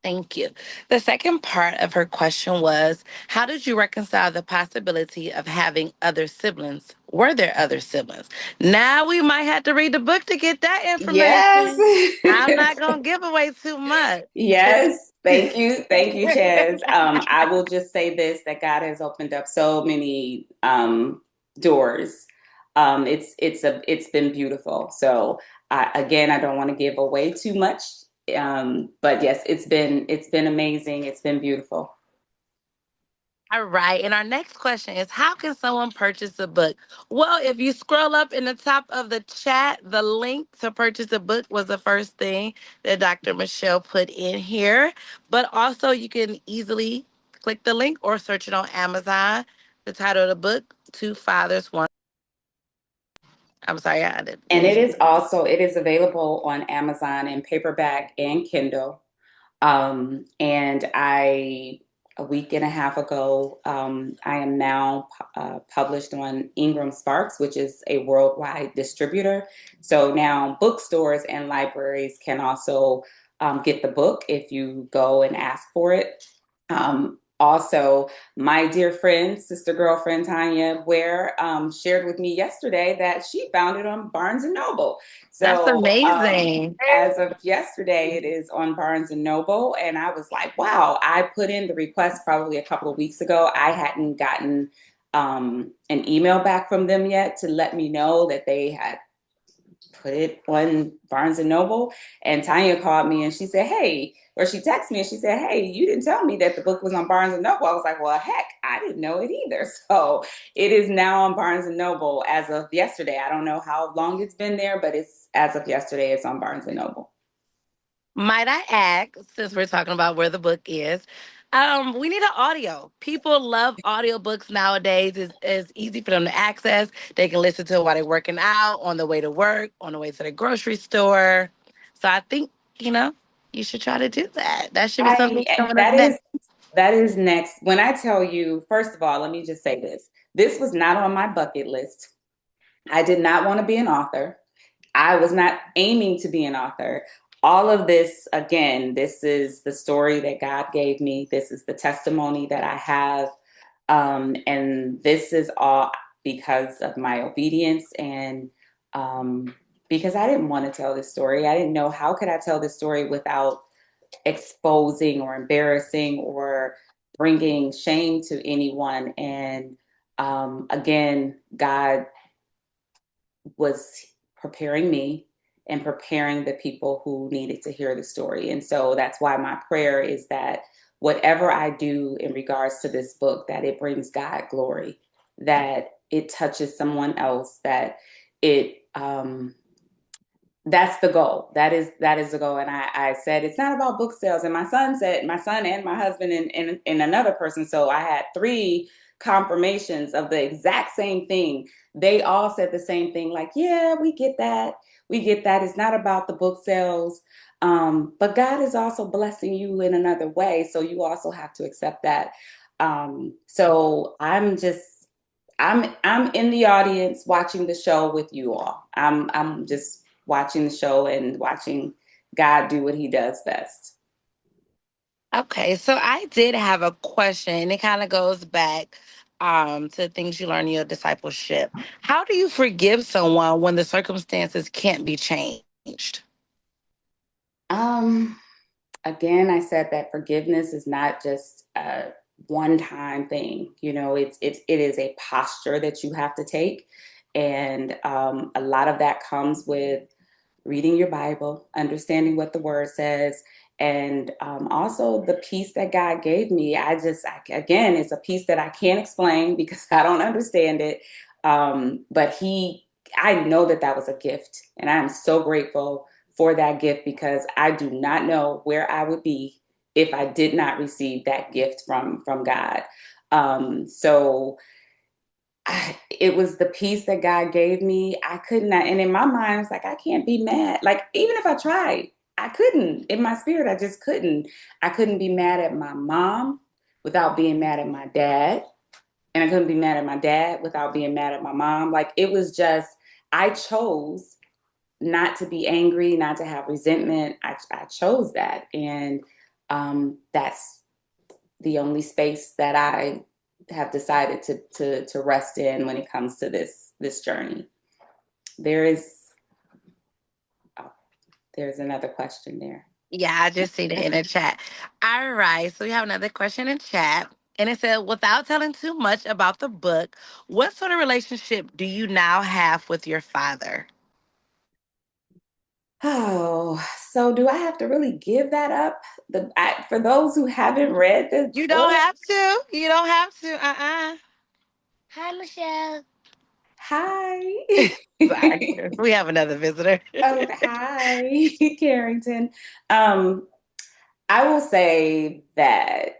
Thank you. The second part of her question was, how did you reconcile the possibility of having other siblings? Were there other siblings? Now we might have to read the book to get that information. I'm Yes. not going to give away too much. Yes, thank you. Thank you, Chaz. I will just say this, that God has opened up so many doors. It's been beautiful. So again, I don't want to give away too much. But yes, it's been amazing. It's been beautiful. All right. And our next question is, how can someone purchase a book? Well, if you scroll up in the top of the chat, the link to purchase a book was the first thing that Dr. Michelle put in here. But also, you can easily click the link or search it on Amazon. The title of the book, Two Fathers, One. I'm sorry, I did. And it is available on Amazon in paperback and Kindle. And a week and a half ago, I am now published on Ingram Sparks, which is a worldwide distributor. So now bookstores and libraries can also get the book if you go and ask for it. Also, my dear friend, sister girlfriend Tanya Ware, shared with me yesterday that she found it on Barnes and Noble. That's So amazing. as of yesterday, it is on Barnes and Noble, and I was like, "Wow!" I put in the request probably a couple of weeks ago. I hadn't gotten an email back from them yet to let me know that they had put it on Barnes and Noble. And Tanya called me and she said, "Hey," or she texted me and she said, "Hey, you didn't tell me that the book was on Barnes and Noble." I was like, "Well, heck, I didn't know it either." So it is now on Barnes and Noble as of yesterday. I don't know how long it's been there, but it's as of yesterday, it's on Barnes and Noble. Might I ask, since we're talking about where the book is, we need an audio. People love audiobooks nowadays. It's easy for them to access. They can listen to it while they're working out, on the way to work, on the way to the grocery store. So I think, you know, you should try to do that. That should be something coming up That next. is next. When I tell you, first of all, let me just say this. This was not on my bucket list. I did not want to be an author. I was not aiming to be an author. All of this, again, this is the story that God gave me. This is the testimony that I have. And this is all because of my obedience and because I didn't want to tell this story. I didn't know how could I tell this story without exposing or embarrassing or bringing shame to anyone. And again, God was preparing me and preparing the people who needed to hear the story. And so that's why my prayer is that whatever I do in regards to this book, that it brings God glory, that it touches someone else, that it that's the goal. That is the goal. And I said it's not about book sales. And my son and my husband and another person. So I had three confirmations of the exact same thing. They all said the same thing, like, yeah, we get that. We get that. It's not about the book sales. But God is also blessing you in another way. So you also have to accept that. So I'm in the audience watching the show with you all. I'm just watching the show and watching God do what he does best. Okay, so I did have a question. It kind of goes back to things you learn in your discipleship. How do you forgive someone when the circumstances can't be changed? Um, Again, I said that forgiveness is not just a one-time thing. You know, it is a posture that you have to take, and a lot of that comes with reading your Bible, understanding what the word says, and also the peace that God gave me. Again, it's a peace that I can't explain because I don't understand it. But I know that that was a gift, and I am so grateful for that gift because I do not know where I would be if I did not receive that gift from God. So it was the peace that God gave me. I could not, and in my mind, I was like, I can't be mad. Like, even if I tried, I couldn't. In my spirit, I just couldn't. I couldn't be mad at my mom without being mad at my dad. And I couldn't be mad at my dad without being mad at my mom. Like, it was just, I chose not to be angry, not to have resentment. I chose that. And that's the only space that I have decided to rest in when it comes to this journey. There is oh, there's another question there. Yeah, I just seen it in the chat. All right, so we have another question in chat. And it said, without telling too much about the book, what sort of relationship do you now have with your father? Oh, so do I have to really give that up? For those who haven't read the You don't book, have to. You don't have to. Hi, Michelle. hi. Sorry, we have another visitor. Oh, hi, Carrington. Um, I will say that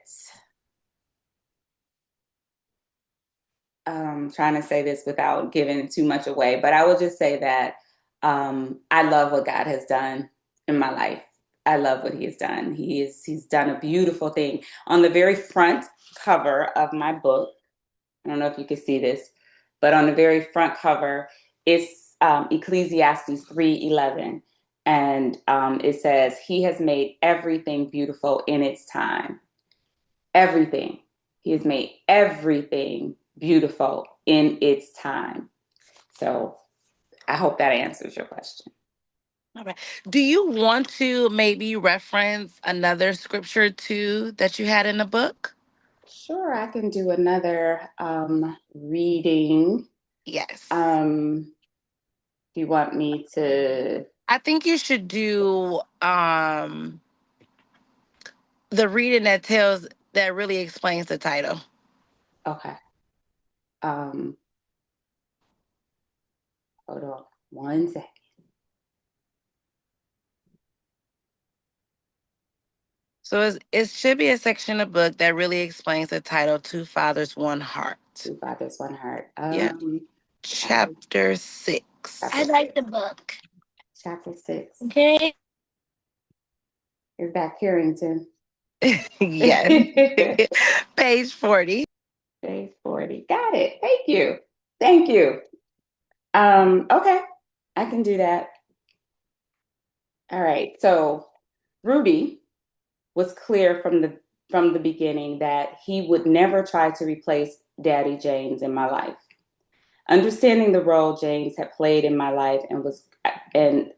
trying to say this without giving too much away, but I will just say that I love what God has done in my life. I love what He has done. He's done a beautiful thing. On the very front cover of my book, I don't know if you can see this, but on the very front cover, it's Ecclesiastes 3:11, and it says, "He has made everything beautiful in its time." Everything. He has made everything beautiful in its time. So I hope that answers your question. All right. Do you want to maybe reference another scripture too that you had in the book? Sure, I can do another reading. Yes. Do you want me to? I think you should do the reading that really explains the title. Okay. Um, Hold on 1 second. So it should be a section of the book that really explains the title, Two Fathers, One Heart. Two Fathers, One Heart. Yeah. Chapter 6. I like the book. Chapter 6. Okay. Is that Carrington? Yes. Page 40. Page 40. Got it. Thank you. Thank you. Okay, I can do that. All right. So Rudy was clear from the beginning that he would never try to replace Daddy James in my life. Understanding the role James had played in my life and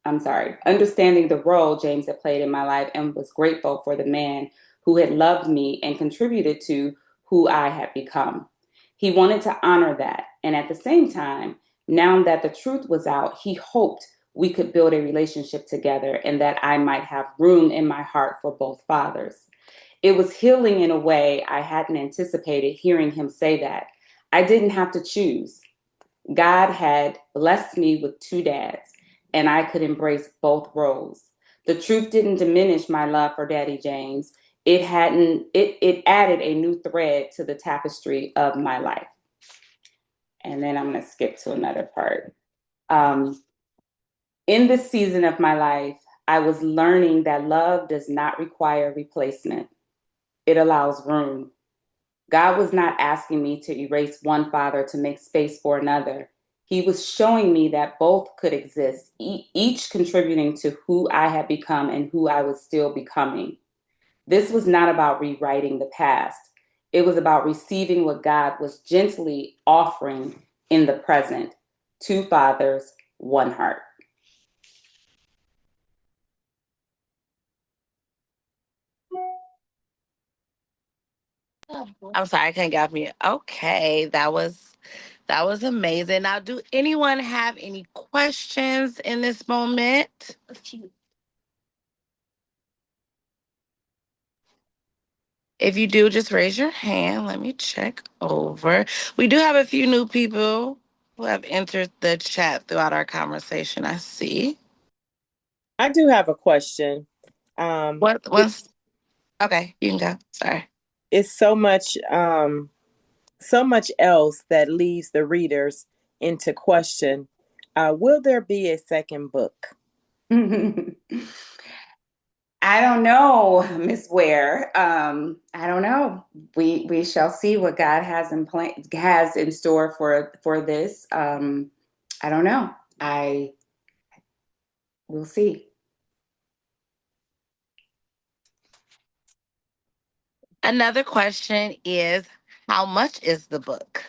I'm sorry, understanding the role James had played in my life and was grateful for the man who had loved me and contributed to who I had become. He wanted to honor that. And at the same time, now that the truth was out, he hoped we could build a relationship together and that I might have room in my heart for both fathers. It was healing in a way I hadn't anticipated hearing him say that. I didn't have to choose. God had blessed me with two dads, and I could embrace both roles. The truth didn't diminish my love for Daddy James. It added a new thread to the tapestry of my life. And then I'm gonna skip to another part. Um, in this season of my life, I was learning that love does not require replacement. It allows room. God was not asking me to erase one father to make space for another. He was showing me that both could exist, each contributing to who I had become and who I was still becoming. This was not about rewriting the past. It was about receiving what God was gently offering in the present. Two fathers, one heart. I'm sorry, I couldn't get off mute. Okay, that was amazing. Now, do anyone have any questions in this moment? If you do, just raise your hand. Let me check over. We do have a few new people who have entered the chat throughout our conversation. I see. I do have a question. Um, What it, was okay? You can go. Sorry. it's so much else that leaves the readers into question. Will there be a second book? I don't know, Miss Ware. I don't know. We shall see what God has in store for this. I don't know. I will see. Another question is, how much is the book?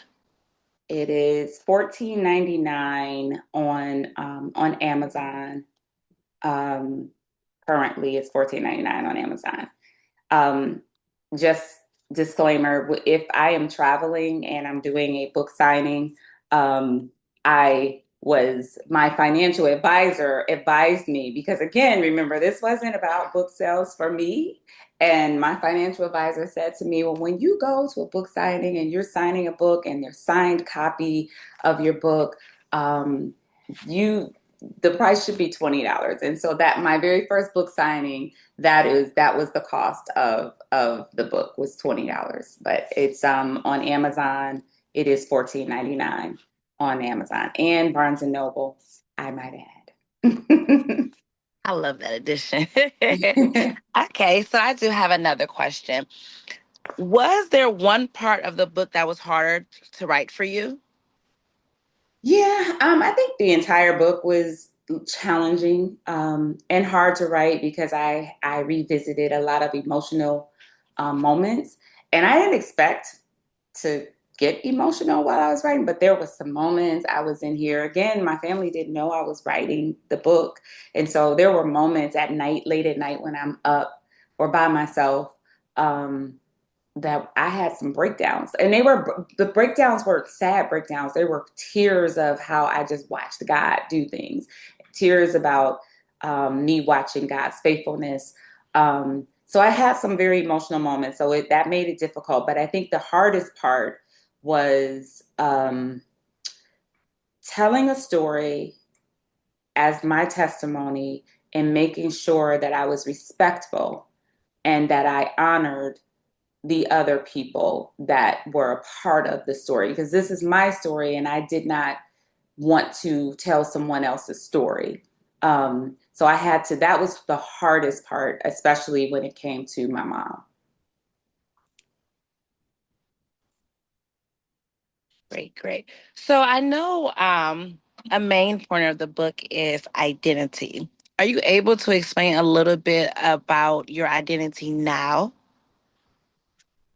It is 14.99 on Amazon. Um, Currently, it's 14.99 on Amazon. Um, just disclaimer, if I am traveling and I'm doing a book signing, um, my financial advisor advised me because again, remember, this wasn't about book sales for me. And my financial advisor said to me, well, when you go to a book signing and you're signing a book and there's signed copy of your book, um, you the price should be $20. And so that my very first book signing, that was the cost of the book was $20. But it's on Amazon. It is 14.99 on Amazon and Barnes and Noble, I might add. I love that addition. Okay, so I do have another question. Was there one part of the book that was harder to write for you? Yeah, I think the entire book was challenging and hard to write because I revisited a lot of emotional moments, and I didn't expect to get emotional while I was writing, but there was some moments I was in here. Again, my family didn't know I was writing the book, and so there were moments at night, late at night, when I'm up or by myself. Um, that I had some breakdowns, and the breakdowns were sad breakdowns. They were tears of how I just watched God do things, tears about me watching God's faithfulness. So I had some very emotional moments, so that made it difficult. But I think the hardest part was telling a story as my testimony and making sure that I was respectful and that I honored the other people that were a part of the story, because this is my story and I did not want to tell someone else's story. So that was the hardest part, especially when it came to my mom. Great, great. So I know a main point of the book is identity. Are you able to explain a little bit about your identity now?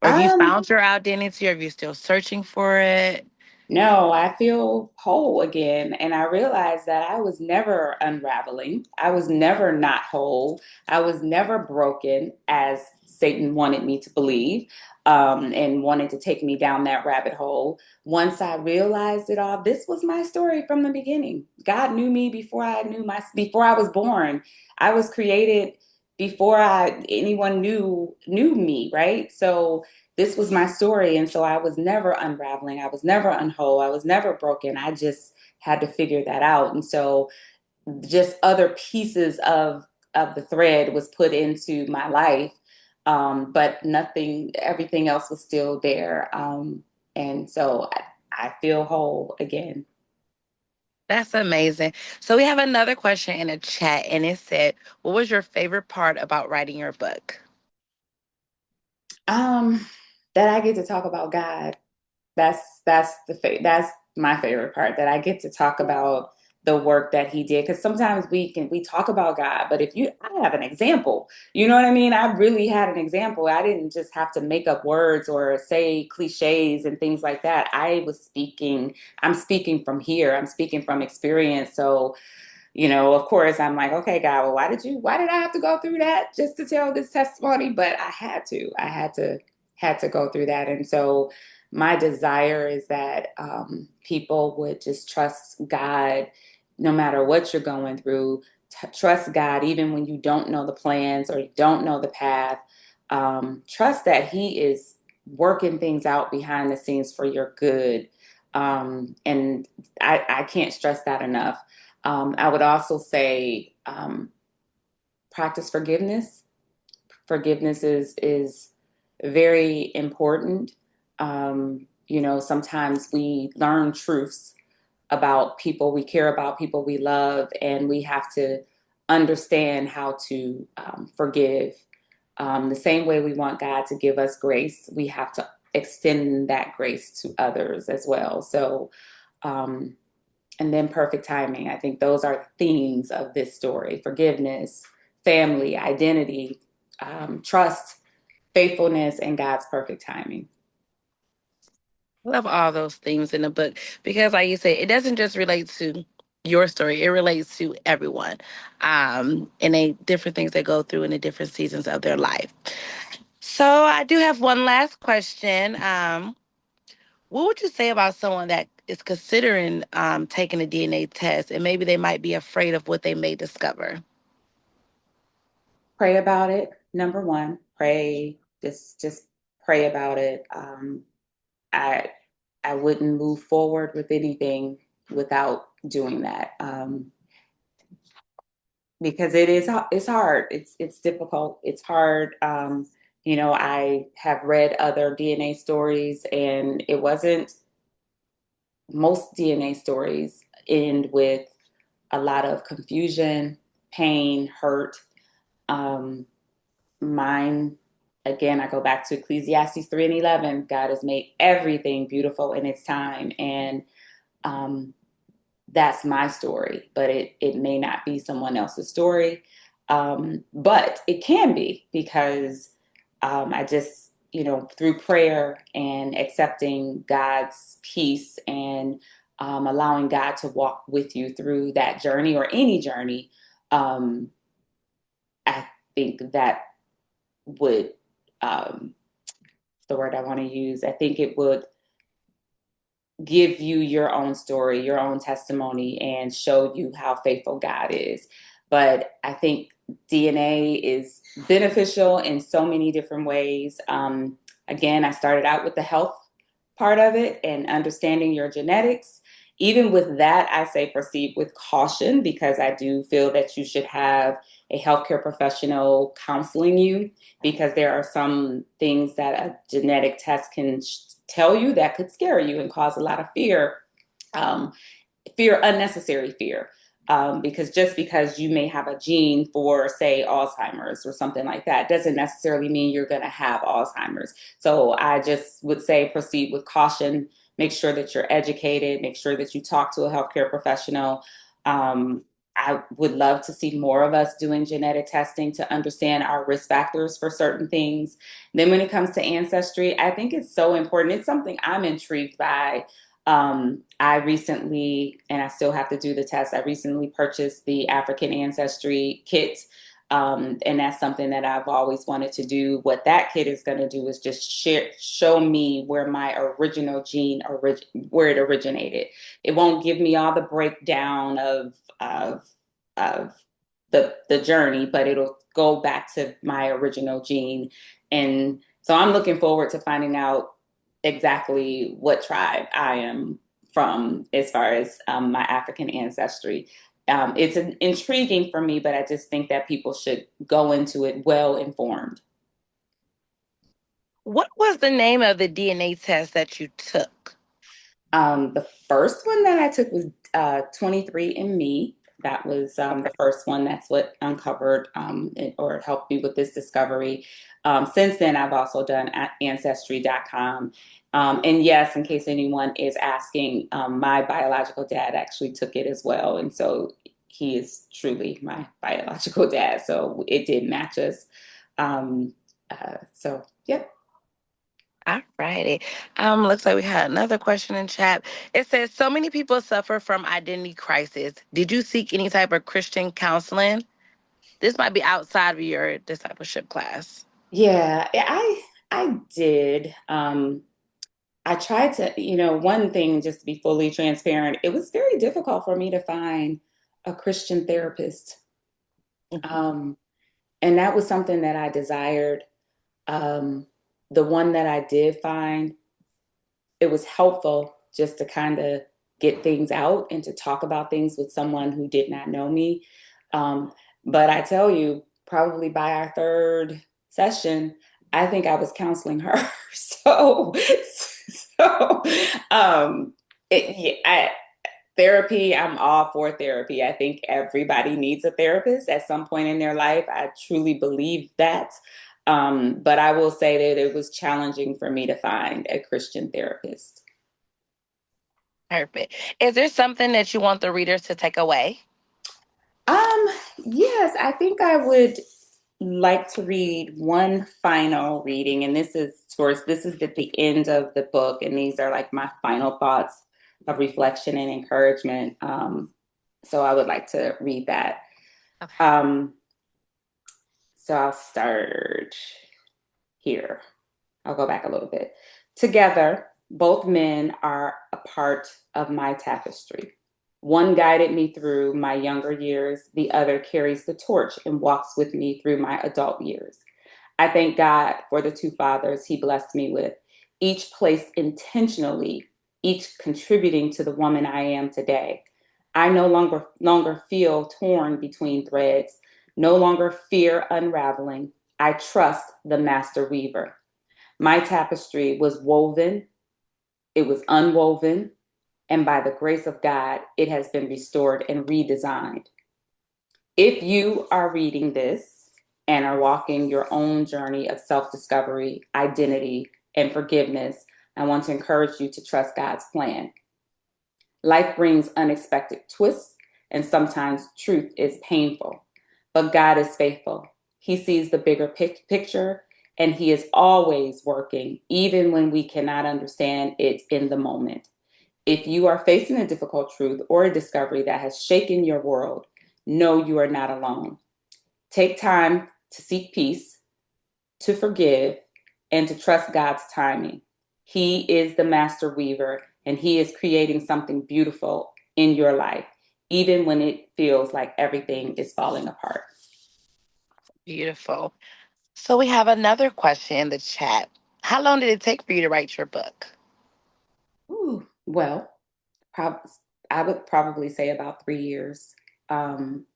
Or have you Um, found your identity, or are you still searching for it? No, I feel whole again. And I realized that I was never unraveling. I was never not whole. I was never broken, as Satan wanted me to believe, and wanted to take me down that rabbit hole. Once I realized it all, this was my story from the beginning. God knew me before I was born. I was created before anyone knew me, right? So this was my story. And so I was never unraveling. I was never unwhole. I was never broken. I just had to figure that out. And so just other pieces of the thread was put into my life. But everything else was still there. And so I feel whole again. That's amazing. So we have another question in the chat, and it said, "What was your favorite part about writing your book?" Um, that I get to talk about God. That's my favorite part, that I get to talk about the work that he did, because sometimes we talk about God, but if you I have an example, you know what I mean? I really had an example. I didn't just have to make up words or say cliches and things like that. I'm speaking from here. I'm speaking from experience. So of course, I'm like, okay, God, well, why did I have to go through that just to tell this testimony? But I had to go through that. And so my desire is that people would just trust God no matter what you're going through. Trust God even when you don't know the plans or you don't know the path. Trust that He is working things out behind the scenes for your good. And I can't stress that enough. I would also say practice forgiveness. Forgiveness is very important. Sometimes we learn truths about people we care about, people we love, and we have to understand how to forgive. The same way we want God to give us grace, we have to extend that grace to others as well. So, um, and then perfect timing. I think those are themes of this story: forgiveness, family, identity, trust, faithfulness, and God's perfect timing. I love all those themes in the book because, like you said, it doesn't just relate to your story; it relates to everyone, and they different things they go through in the different seasons of their life. So, I do have one last question. What would you say about someone that is considering taking a DNA test, and maybe they might be afraid of what they may discover? Pray about it. Number one, pray. Just pray about it. I I wouldn't move forward with anything without doing that. Because it's hard. It's difficult. It's hard. I have read other DNA stories, and it wasn't most DNA stories end with a lot of confusion, pain, hurt. Um, Mine, again, I go back to Ecclesiastes 3:11. God has made everything beautiful in its time, and um, that's my story, but it may not be someone else's story. But it can be, because I just, through prayer and accepting God's peace and allowing God to walk with you through that journey or any journey, um, I think that would, um, the word I want to use, I think it would give you your own story, your own testimony, and show you how faithful God is. But I think DNA is beneficial in so many different ways. Again, I started out with the health part of it and understanding your genetics. Even with that, I say proceed with caution, because I do feel that you should have a healthcare professional counseling you, because there are some things that a genetic test can tell you that could scare you and cause a lot of fear, um, unnecessary fear. Because just because you may have a gene for, say, Alzheimer's or something like that, doesn't necessarily mean you're going to have Alzheimer's. So I just would say proceed with caution. make sure that you're educated, make sure that you talk to a healthcare professional. I would love to see more of us doing genetic testing to understand our risk factors for certain things. Then when it comes to ancestry, I think it's so important. It's something I'm intrigued by. I recently, and I still have to do the test, I recently purchased the African Ancestry kit. And that's something that I've always wanted to do. What that kit is going to do is just show me where my original gene, where it originated. It won't give me all the breakdown of the journey, but it'll go back to my original gene. And so I'm looking forward to finding out exactly what tribe I am from as far as my African ancestry. It's intriguing for me, but I just think that people should go into it well informed. What was the name of the DNA test that you took? The first one that I took was 23andMe. That was Okay. the first one. That's what uncovered or helped me with this discovery. Since then, I've also done Ancestry.com. And yes, in case anyone is asking, my biological dad actually took it as well. And so he is truly my biological dad. So it did match us. Um, so, yeah. All righty. Looks like we had another question in chat. It says, so many people suffer from identity crisis. Did you seek any type of Christian counseling? This might be outside of your discipleship class. Yeah, I did. I tried to, one thing, just to be fully transparent, it was very difficult for me to find a Christian therapist. Mhm. Um, and that was something that I desired. Um, the one that I did find, it was helpful just to kind of get things out and to talk about things with someone who did not know me. Um, but I tell you, probably by our third session, I think I was counseling her. So, um, therapy, I'm all for therapy. I think everybody needs a therapist at some point in their life. I truly believe that. But I will say that it was challenging for me to find a Christian therapist. Perfect. Is there something that you want the readers to take away? Um, yes, I think I would like to read one final reading, and this is, of course, this is at the end of the book, and these are like my final thoughts of reflection and encouragement. So I would like to read that. Okay. Um, so I'll start here. I'll go back a little bit. Together, both men are a part of my tapestry. One guided me through my younger years, the other carries the torch and walks with me through my adult years. I thank God for the two fathers he blessed me with, each placed intentionally, each contributing to the woman I am today. I no longer feel torn between threads, no longer fear unraveling. I trust the master weaver. My tapestry was woven, it was unwoven, and by the grace of God, it has been restored and redesigned. If you are reading this and are walking your own journey of self discovery, identity, and forgiveness, I want to encourage you to trust God's plan. Life brings unexpected twists, and sometimes truth is painful, but God is faithful. He sees the bigger picture, and He is always working, even when we cannot understand it in the moment. If you are facing a difficult truth or a discovery that has shaken your world, know you are not alone. Take time to seek peace, to forgive, and to trust God's timing. He is the master weaver, and He is creating something beautiful in your life, even when it feels like everything is falling apart. Beautiful. So we have another question in the chat. How long did it take for you to write your book? Ooh, well, prob- I would probably say about 3 years. Um,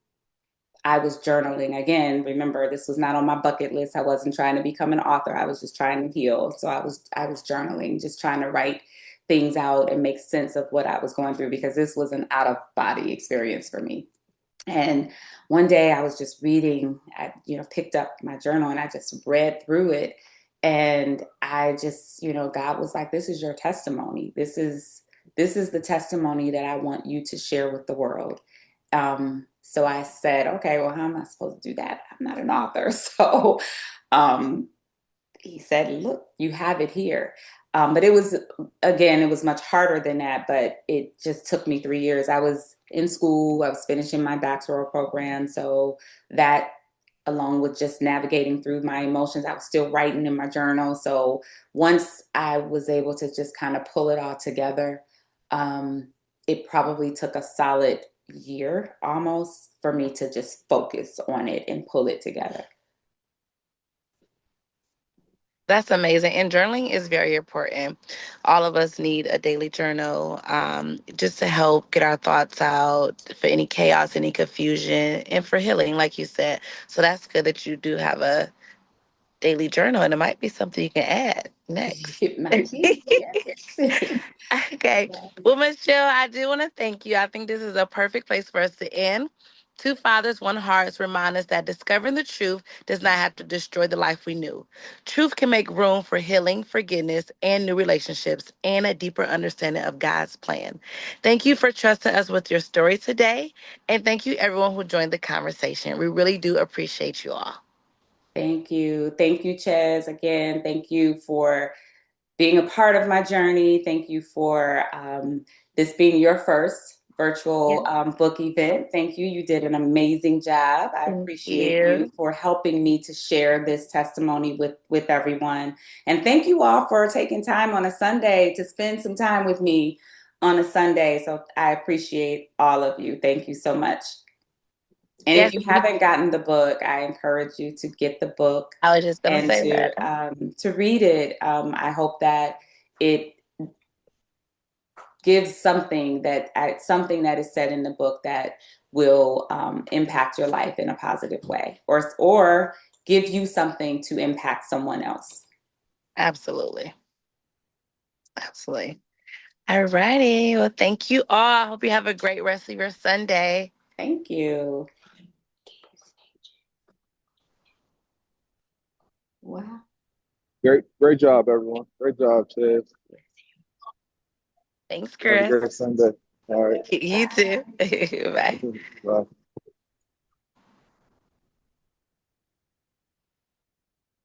I was journaling again. Remember, this was not on my bucket list. I wasn't trying to become an author. I was just trying to heal. So I was journaling, just trying to write things out and make sense of what I was going through because this was an out of body experience for me. And one day I was just reading, I picked up my journal and I just read through it. And I just, God was like, this is your testimony. This is the testimony that I want you to share with the world. So I said, okay, well, how am I supposed to do that? I'm not an author. So um, he said, look, you have it here. But it was much harder than that, but it just took me 3 years. I was in school, I was finishing my doctoral program. So that, along with just navigating through my emotions, I was still writing in my journal. So once I was able to just kind of pull it all together, it probably took a solid year almost for me to just focus on it and pull it together. That's amazing. And journaling is very important. All of us need a daily journal, just to help get our thoughts out for any chaos, any confusion, and for healing, like you said. So that's good that you do have a daily journal, and it might be something you can add next. It might be, yes. Okay. Well, Michelle, I do want to thank you. I think this is a perfect place for us to end. Two Fathers, One Hearts remind us that discovering the truth does not have to destroy the life we knew. Truth can make room for healing, forgiveness, and new relationships, and a deeper understanding of God's plan. Thank you for trusting us with your story today. And thank you, everyone who joined the conversation. We really do appreciate you all. Thank you. Thank you, Ches. Again, thank you for being a part of my journey. Thank you for this being your first Yeah. virtual book event. Thank you. You did an amazing job. I Thank appreciate you you. for helping me to share this testimony with everyone. And thank you all for taking time on a Sunday to spend some time with me on a Sunday. So I appreciate all of you. Thank you so much. And if Yes, you haven't gotten the book, I encourage you to get the book I was just going to and say that. to read it. I hope that it gives something that is said in the book that will impact your life in a positive way, or give you something to impact someone else. Absolutely. Absolutely. All righty. Well, thank you all. I hope you have a great rest of your Sunday. Thank you. Wow. Great job, everyone. Great job, Ted. Thanks, Have a Chris. great Sunday. All right. You too. Bye. Bye.